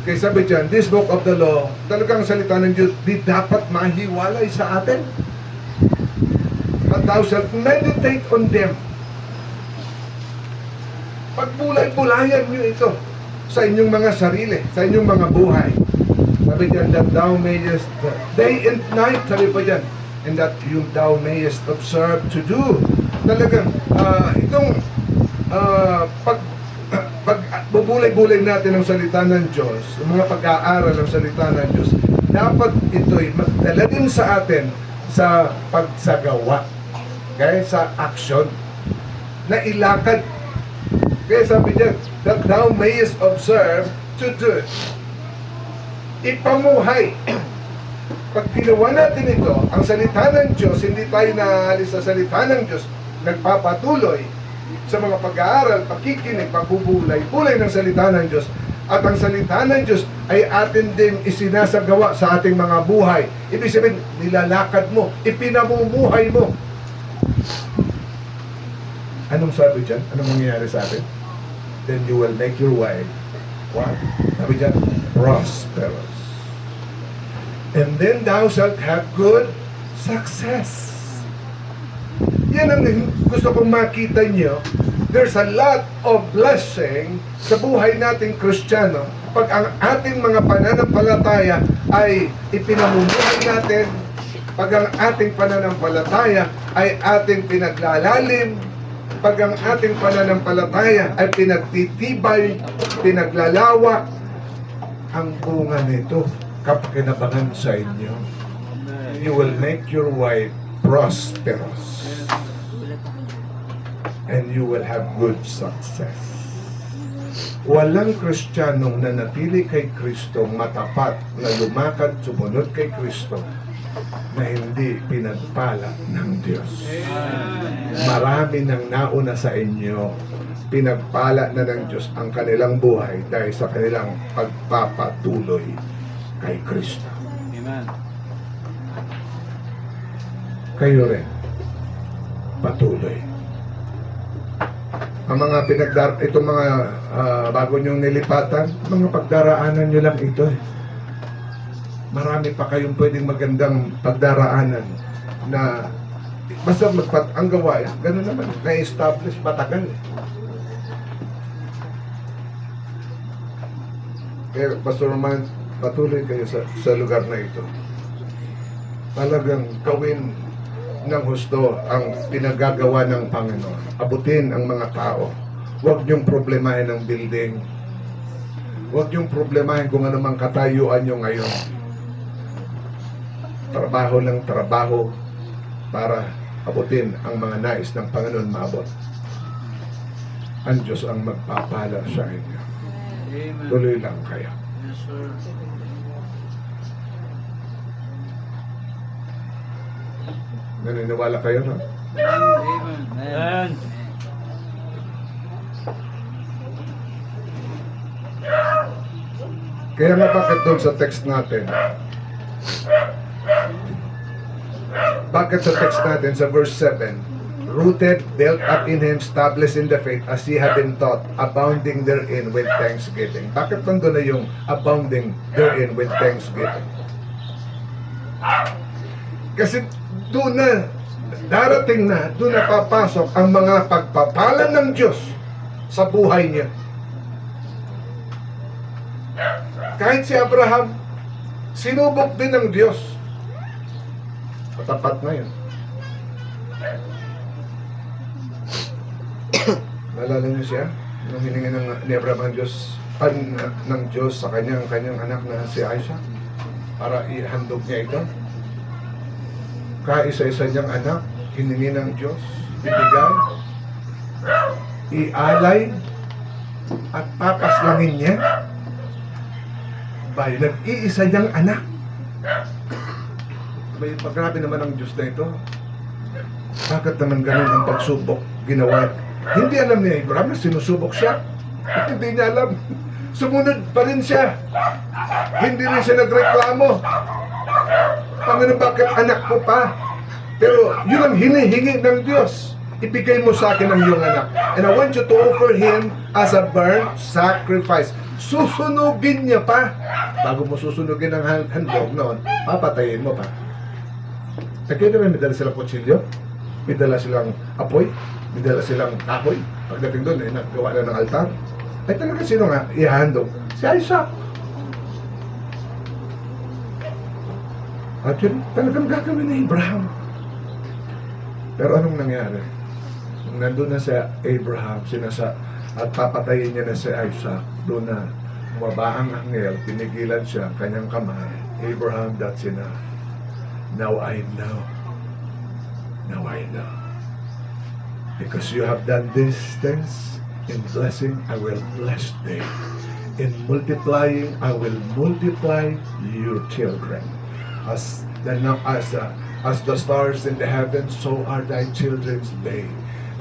Kaya sabi dyan, this book of the law, talagang salita ng Diyos, di dapat mahiwalay sa atin. But thou shalt meditate on them. Pagbulay-bulayan nyo ito sa inyong mga sarili, sa inyong mga buhay. Sabi dyan, that thou mayest, day and night, sabi pa dyan, and that thou mayest observe to do. Talagang, itong pagbubulay-bulay natin ng salita ng Diyos, mga pag-aaral ng salita ng Diyos, dapat ito'y magdala din sa atin sa pagsagawa. Okay? Sa action na ilakad. Kaya sabi niya, that thou mayest observe to do. Ipamuhay. Pag ginawa natin ito, ang salita ng Diyos, hindi tayo naalis sa salita ng Diyos, nagpapatuloy sa mga pag-aaral, pakikinig, pagbubulay-bulay ng salita ng Diyos. At ang salita ng Diyos ay atin din isinasagawa sa ating mga buhay. Ibig sabihin, nilalakad mo, ipinamumuhay mo. Anong sabi dyan? Anong mangyayari sa atin? Then you will make your way. What? Sabi dyan, prosperous. And then thou shalt have good success. Yan ang gusto kong makita nyo. There's a lot of blessing sa buhay nating Kristiyano pag ang ating mga pananampalataya ay ipinamumuhay natin, pag ang ating pananampalataya ay ating pinaglalalim, pag ang ating pananampalataya ay pinagtitibay, pinaglalawak, ang bunga nito kapakinabangan sa inyo. You will make your way prosperous and you will have good success. Walang Kristiyanong nanatili kay Kristo matapat na lumakad sumunod kay Kristo na hindi pinagpala ng Diyos. Marami nang nauna sa inyo, pinagpala na ng Diyos ang kanilang buhay dahil sa kanilang pagpapatuloy kay Kristo. Amen. Kayo rin, patuloy. Ang mga itong mga bago nyong nilipatan, mga pagdaraanan nyo lang ito. Marami pa kayong pwedeng magandang pagdaraanan na basta ang gawain, gano'n naman, na-establish matagal. Kaya Pastor Roman, patuloy kayo sa lugar na ito. Talagang gawin ng husto ang pinagagawa ng Panginoon. Abutin ang mga tao. Huwag niyong problemahin ang building. Huwag yung problemahin kung ano mang katayuan nyo ngayon. Trabaho ng trabaho para abutin ang mga nais ng Panginoon maabot. Ang Diyos ang magpapala sa inyo. Tuloy lang kayo. Naniniwala kayo, no? Amen. Kaya nga bakit doon sa text natin? Bakit sa text natin sa verse 7? Rooted, built up in Him, established in the faith as ye have been taught, abounding therein with thanksgiving. Bakit nandun na yung abounding therein with thanksgiving? Kasi doon na, darating na, doon na papasok ang mga pagpapala ng Diyos sa buhay niya. Kahit si Abraham, sinubok din ng Diyos. Matapat na yun. Naalala niyo siya? Nung hiningi ni Abraham ang Diyos, ng Diyos sa kanyang anak na si Isaac para ihandog niya ito. Kaisa-isa niyang anak, hiningi ng Diyos, ibigay, ialay, at papaslangin niya. Bay, nag-iisa niyang anak. May paggrabe naman ang Diyos na ito. Bakit naman ganun ang pagsubok ginawa? Hindi alam ni Abraham na sinusubok siya. At hindi niya alam. Sumunod pa rin siya. Hindi rin siya nagreklamo. Panginoon, bakit anak ko pa? Pero yun ang hinihingi ng Diyos. Ibigay mo sa akin ang iyong anak. And I want you to offer him as a burnt sacrifice. Susunugin niya pa. Bago mo susunugin ang handog noon, papatayin mo pa. Kaya naman may dala silang kutsilyo, may dala silang apoy, may dala silang kahoy. Pagdating doon, naggawa na ng altar. Ay talaga sino nga ihandog? Si Isaac. At yun talagang gagawin ni Abraham. Pero anong nangyari? Nandun na si Abraham, at papatayin niya na si Isaac. Doon na bumaba ang anghel, pinigilan siya, kanyang kamay. Abraham, that's enough. Now I know. Now I know. Because you have done these things, in blessing, I will bless thee. In multiplying, I will multiply your children. As the stars in the heavens, so are thy children's be.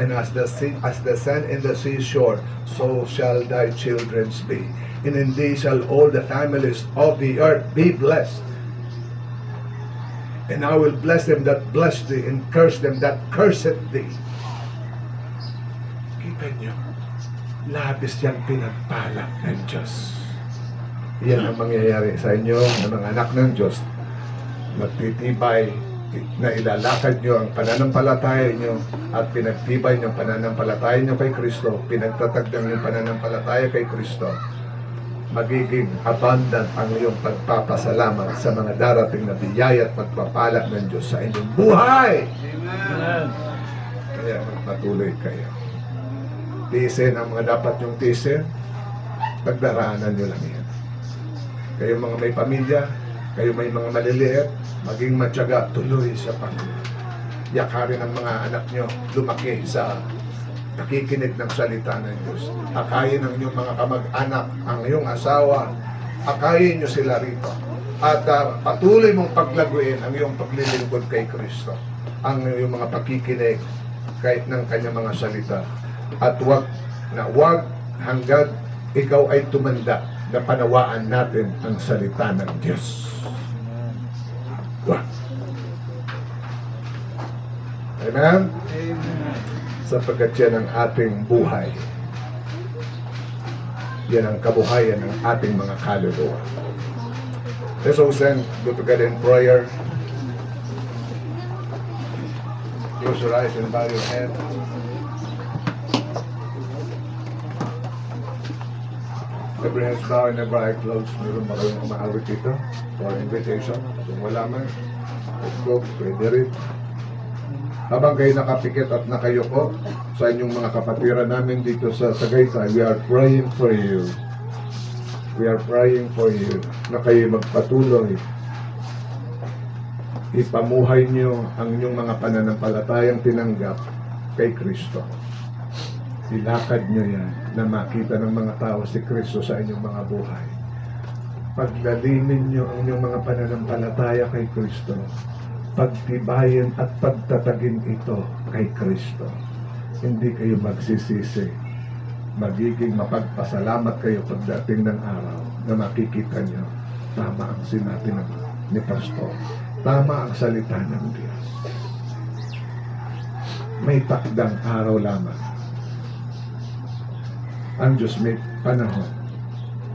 And as the sand in the seashore, so shall thy children's be. And in thee shall all the families of the earth be blessed. And I will bless them that bless thee, and curse them that curseth thee. Kita niyo, labis yang pinagpala ng Diyos. Yan ang mangyayari sa inyo ng mga anak ng Diyos. Magtitibay na ilalakad nyo ang pananampalataya nyo at pinagtibay nyo ang pananampalataya nyo kay Kristo, pinagtatagdang yung pananampalataya kay Kristo, magiging abundant ang iyong pagpapasalamat sa mga darating na biyaya at pagpapala ng Diyos sa inyong buhay. Amen. Kaya magpatuloy kayo. Tiisin ang mga dapat yung tiisin, pagdaraanan nyo lang yan. Kayo mga may pamilya, kayo may mga maliliit, maging matyaga, tuloy sa Panginoon. Yakarin ang mga anak nyo, lumaki sa nakikinig ng salita ng Diyos. Akayin ang inyong mga kamag-anak, ang iyong asawa, akayin nyo sila rito. At patuloy mong paglaguin ang iyong paglilingkod kay Kristo. Ang iyong mga pakikinig kahit ng kanyang mga salita. At wag hanggat ikaw ay tumanda na panawaan natin ang salita ng Diyos. Wag. Amen? Sapagkat yan ang ating buhay. Yan ang kabuhayan ng ating mga kaluluwa. Let's all go together in prayer. Close your eyes and bow your head. Every head's bowed and every eye closed. Meron ba kayong umahawit dito? For invitation? Kung wala man, let's go. Pwede rin. Habang kayo nakapikit at nakayuko sa inyong mga kapatiran namin dito sa Tagaytay, we are praying for you. we are praying for you na kayo magpatuloy. Ipamuhay nyo ang inyong mga pananampalatayang tinanggap kay Kristo. Ilakad nyo yan na makita ng mga tao si Kristo sa inyong mga buhay. Paglalimin nyo ang inyong mga pananampalataya kay Kristo. Pagtibayin at pagtatagin ito kay Kristo. Hindi kayo magsisisi. Magiging mapagpasalamat kayo pagdating ng araw na makikita nyo tama ang sinabi ni Pastor. Tama ang salita ng Diyos. May takdang araw lamang. Ang Diyos may panahon.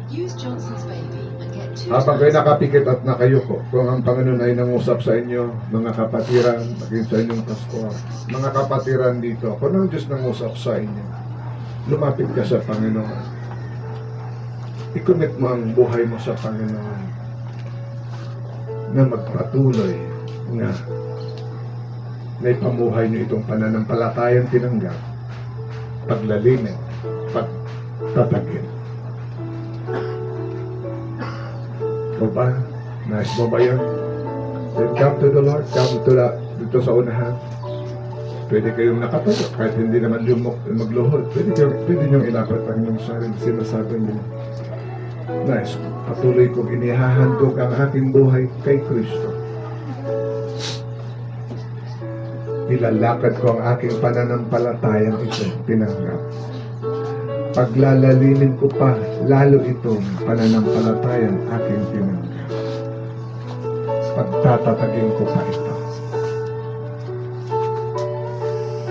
Use Johnson's Baby and get 2 Habang kayo nakapikit at nakayuko, kung ang Panginoon ay nangusap sa inyo, mga kapatiran, maging sa inyong pastor, mga kapatiran dito, kung ang Diyos nangusap sa inyo, lumapit ka sa Panginoon. I-commit mo ang buhay mo sa Panginoon na magpatuloy nga na ipamuhay niyo itong pananampalatayang tinanggap, paglalimin, pagtatagin. O ba? Nice mo ba yan? Then come to the Lord, come to dito sa unahan. Pwede kayong nakatayo, kahit hindi naman magluhod. Pwede niyong ilapit ang inyong sarili. Sinasabi niyo, nice, patuloy kong inihahandog ang aking buhay kay Kristo. Ilalakad ko ang aking pananampalatayang ito, tinanggap. Paglalalimin ko pa, lalo itong pananampalatayang aking tinanggap. Pagtatatagin ko pa ito.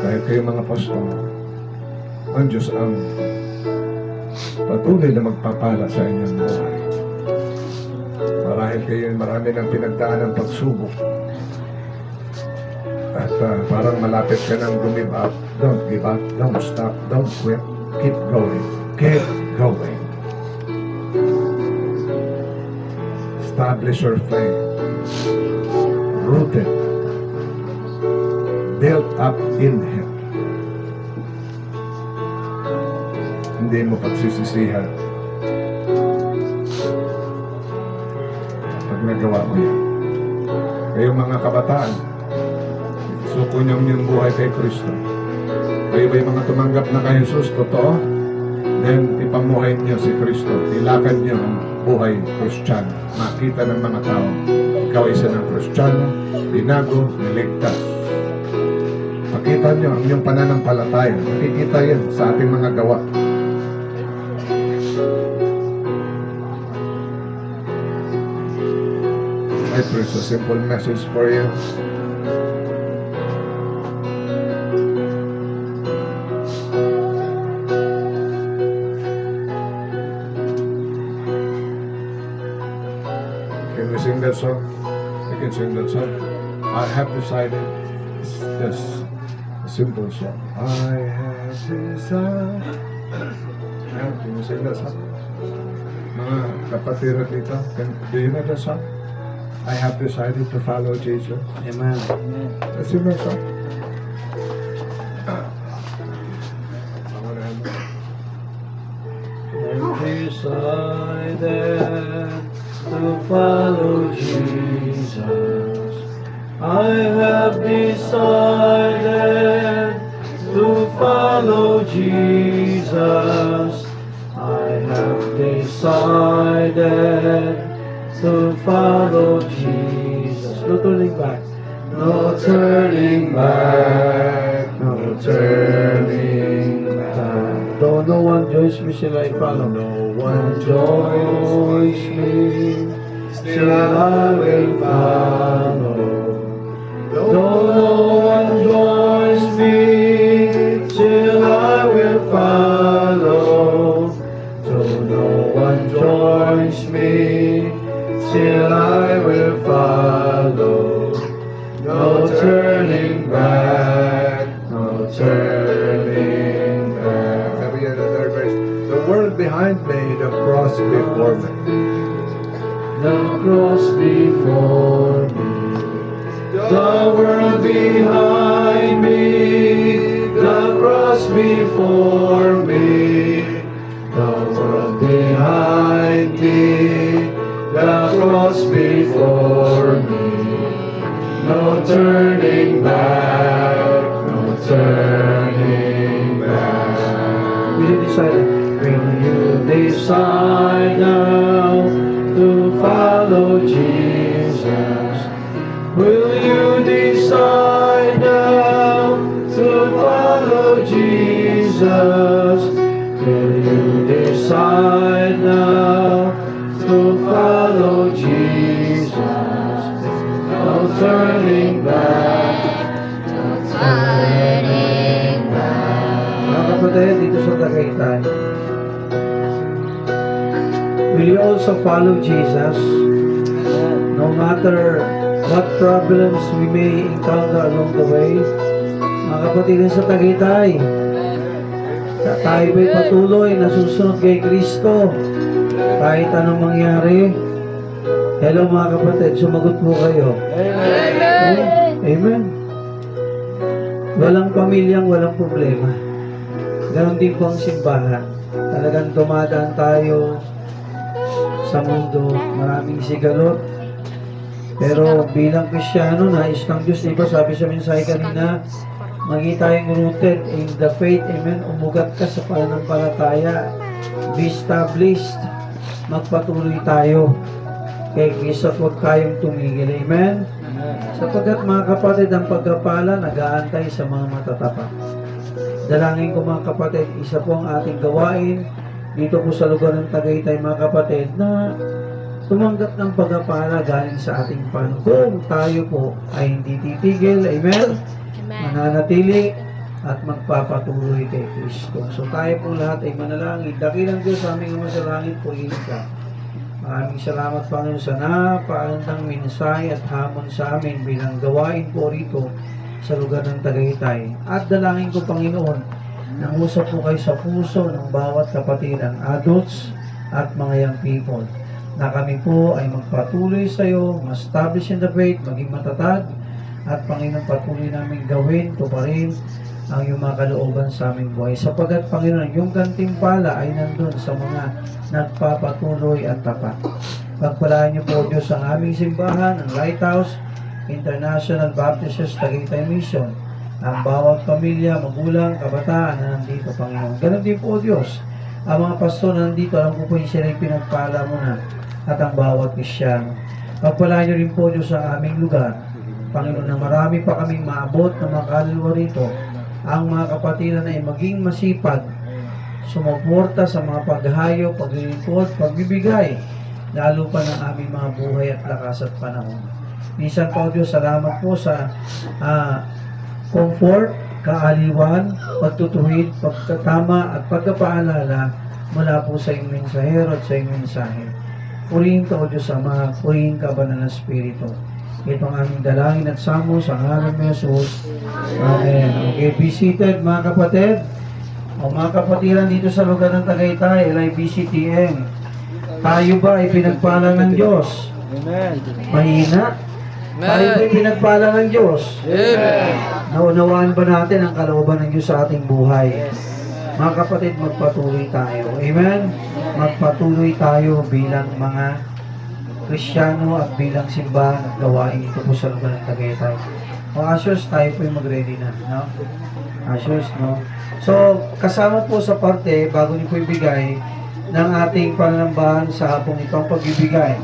Dahil kayo mga pastor, ang Diyos ang patuloy na magpapala sa inyong buhay. Marahil kayo marami ng pinagdaan ng pagsubok. At parang malapit ka nang give up. Don't give up. Don't stop. Don't quit. Keep going. Keep going. Establish your faith. Rooted. Built up in Him. Hindi mo pagsisisihan pag nagawa mo yan. Kayong mga kabataan, suko niyo yung buhay kay Kristo. Kayo ba yung mga tumanggap na kay Jesus? Totoo? Then, ipamuhay niyo si Kristo. Ilakad niyo ang buhay Kristiyano. Makita ng mga tao. Ikaw isa ng Kristiyano, binago, niligtas. Makita niyo ang iyong pananampalataya. Makikita yan sa ating mga gawa. I pray a simple message for you. Can we sing that song? We can sing that song. I have decided. It's just a simple song. I have decided. Yeah, can you sing that song? Mga kapatid dito, do you know that song? I have decided to follow Jesus. Amen. Let's sing that song. I've decided to follow Jesus. I have decided to follow Jesus. I have decided to follow Jesus. No turning back. No turning back. No turning back. Though no one joins me, still I follow. No one joins me, still I will follow. Though no one joins me, still I will follow. Though no one joins me, still I will follow. No turning back, no turning back. Sabi yan, the verse, the world behind me, the cross before me. The cross before me, the world behind me, the cross before me, the world behind me, cross before me. No turning back, no turning back. Will you decide? Will you decide now to follow Jesus? Will you decide now to follow Jesus? Will you decide now to follow Jesus? No turning back, no turning back. Mga kapatid, dito sa Tagaytay, will you also follow Jesus? No matter what problems we may encounter along the way. Mga kapatid sa Tagaytay, tayo ba'y patuloy na susunod kay Kristo kahit anong mangyari? Hello mga kapatid, sumagot po kayo. Amen. Amen. Walang pamilyang walang problema. Ganon din po ang simbahan. Talagang dumadaan tayo sa mundo, maraming sigalot. Pero bilang Kristiyano, nais ng Diyos, diba sabi sa mensahe kanina, maging tayong rooted in the faith, amen, umugat ka sa pananampalataya, be established, magpatuloy tayo kay Kristo at huwag kayong tumigil, amen? Sapagkat mga kapatid, ang pagkapala nag-aantay sa mga matatapat. Dalangin ko mga kapatid, isa po ang ating gawain dito po sa lugar ng Tagaytay mga kapatid, na tumanggap ng pagkapala galing sa ating Panginoon. Kung tayo po ay hindi titigil, amen? Mananatili at magpapatuloy kay Kristo. So tayo po lahat ay manalangin. Dakilang Diyos sa aming Ama sa langit po, ka. Maraming salamat Panginoon sa napakagandang mensahe at hamon sa amin bilang gawain po rito sa lugar ng Tagaytay. At dalangin ko Panginoon, nangusap po kayo sa puso ng bawat kapatiran, adults at mga young people, na kami po ay magpatuloy sa iyo, ma-establish in the faith, maging matatag, at Panginoon patuloy namin gawin, tuparin ang iyong mga kalooban sa aming buhay. Sapagkat Panginoon, yung gantimpala ay nandun sa mga nagpapatuloy at tapat. Pagpalaan niyo po Diyos ang aming simbahan, ang Lighthouse International Baptist Church Tagaytay Mission, ang bawat pamilya, magulang, kabataan na nandito Panginoon. Ganon din po Diyos, ang mga pastor na nandito, alam ko po yung sila yung pinagpala mo na, at ang bawat Kristyano. Pagpalaan niyo rin po Diyos ang aming lugar, Panginoon, na marami pa kaming maabot na mga kaluluwa rito, ang mga kapatiran ay maging masipag, sumuporta sa mga paghahayo, paglilingkod, pagbibigay, lalo pa ng aming mga buhay at lakas at panahon. Minsan po Diyos, salamat po sa comfort, kaaliwan, pagtutuwid, pagkatama at pagkapaalala mula po sa iyong mensahero at sa iyong mensahe. Purihin ka o Diyos Ama, purihin ka Banal na Espiritu. Ito ang aming dalangin at samo sa ngalan ni Jesus. Amen. Okay, be seated mga kapatid. O mga kapatiran dito sa lugar ng Tagaytay, LIBCTM. Tayo ba ay pinagpala ng Diyos? Amen. Mahina? Tayo ba ay pinagpala ng Diyos? Amen. Naunawaan ba natin ang kalooban ng Diyos sa ating buhay? Mga kapatid, magpatuloy tayo. Amen? Magpatuloy tayo bilang mga Kristiyano at bilang simbahan at gawain ito po sa lugar ng Tagaytay. O Ashes, tayo po yung mag-ready na. No? Ashes, no? So, kasama po sa parte, bago niyo po ibigay, ng ating pananambahan sa hapong ito ang pagbibigay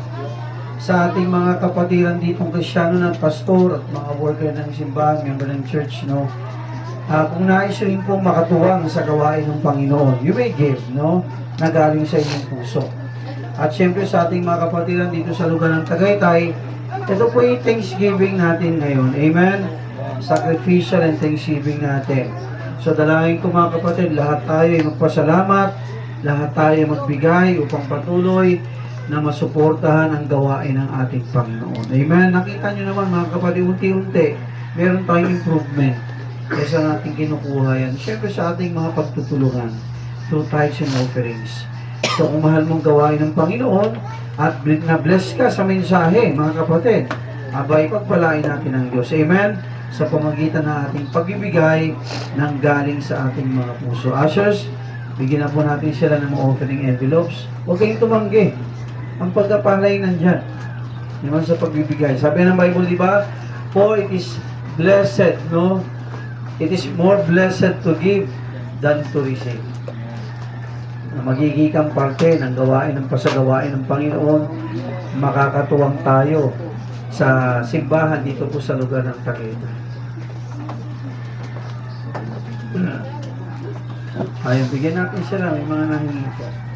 sa ating mga kapatiran ditong Kristiyano na pastor at mga worker ng simbahan, member ng church, no? Kung nais rin po makatuwang sa gawain ng Panginoon, you may give, no? Na galing sa inyong puso. At syempre sa ating mga kapatiran dito sa lugar ng Tagaytay, ito po yung Thanksgiving natin ngayon. Amen? Sacrificial and Thanksgiving natin. So dalangin ko mga kapatid, lahat tayo ay magpasalamat, lahat tayo ay magbigay upang patuloy na masuportahan ang gawain ng ating Panginoon. Amen? Nakita nyo naman mga kapatid, unti-unti, meron tayong improvement kaysa natin kinukuha yan. Syempre sa ating mga pagtutulungan through tithes and offerings. So kung mahal mong gawain ng Panginoon at na-bless ka sa mensahe, mga kapatid, abay pagpalain natin ang Diyos. Amen? Sa pamagitan ng ating pagbibigay ng galing sa ating mga puso. Ushers, bigyan na po natin sila ng mga offering envelopes. Huwag kayong tumanggi. ang pagkapalay nandyan. Naman sa pagbibigay. Sabi ng Bible, di ba? For it is blessed, no? It is more blessed to give than to receive. Na magiging parte ng gawain ng pasagawain ng Panginoon, makakatuwang tayo sa simbahan dito po sa lugar ng Takeda. Ayun, bigyan natin sila. May mga nahingi po.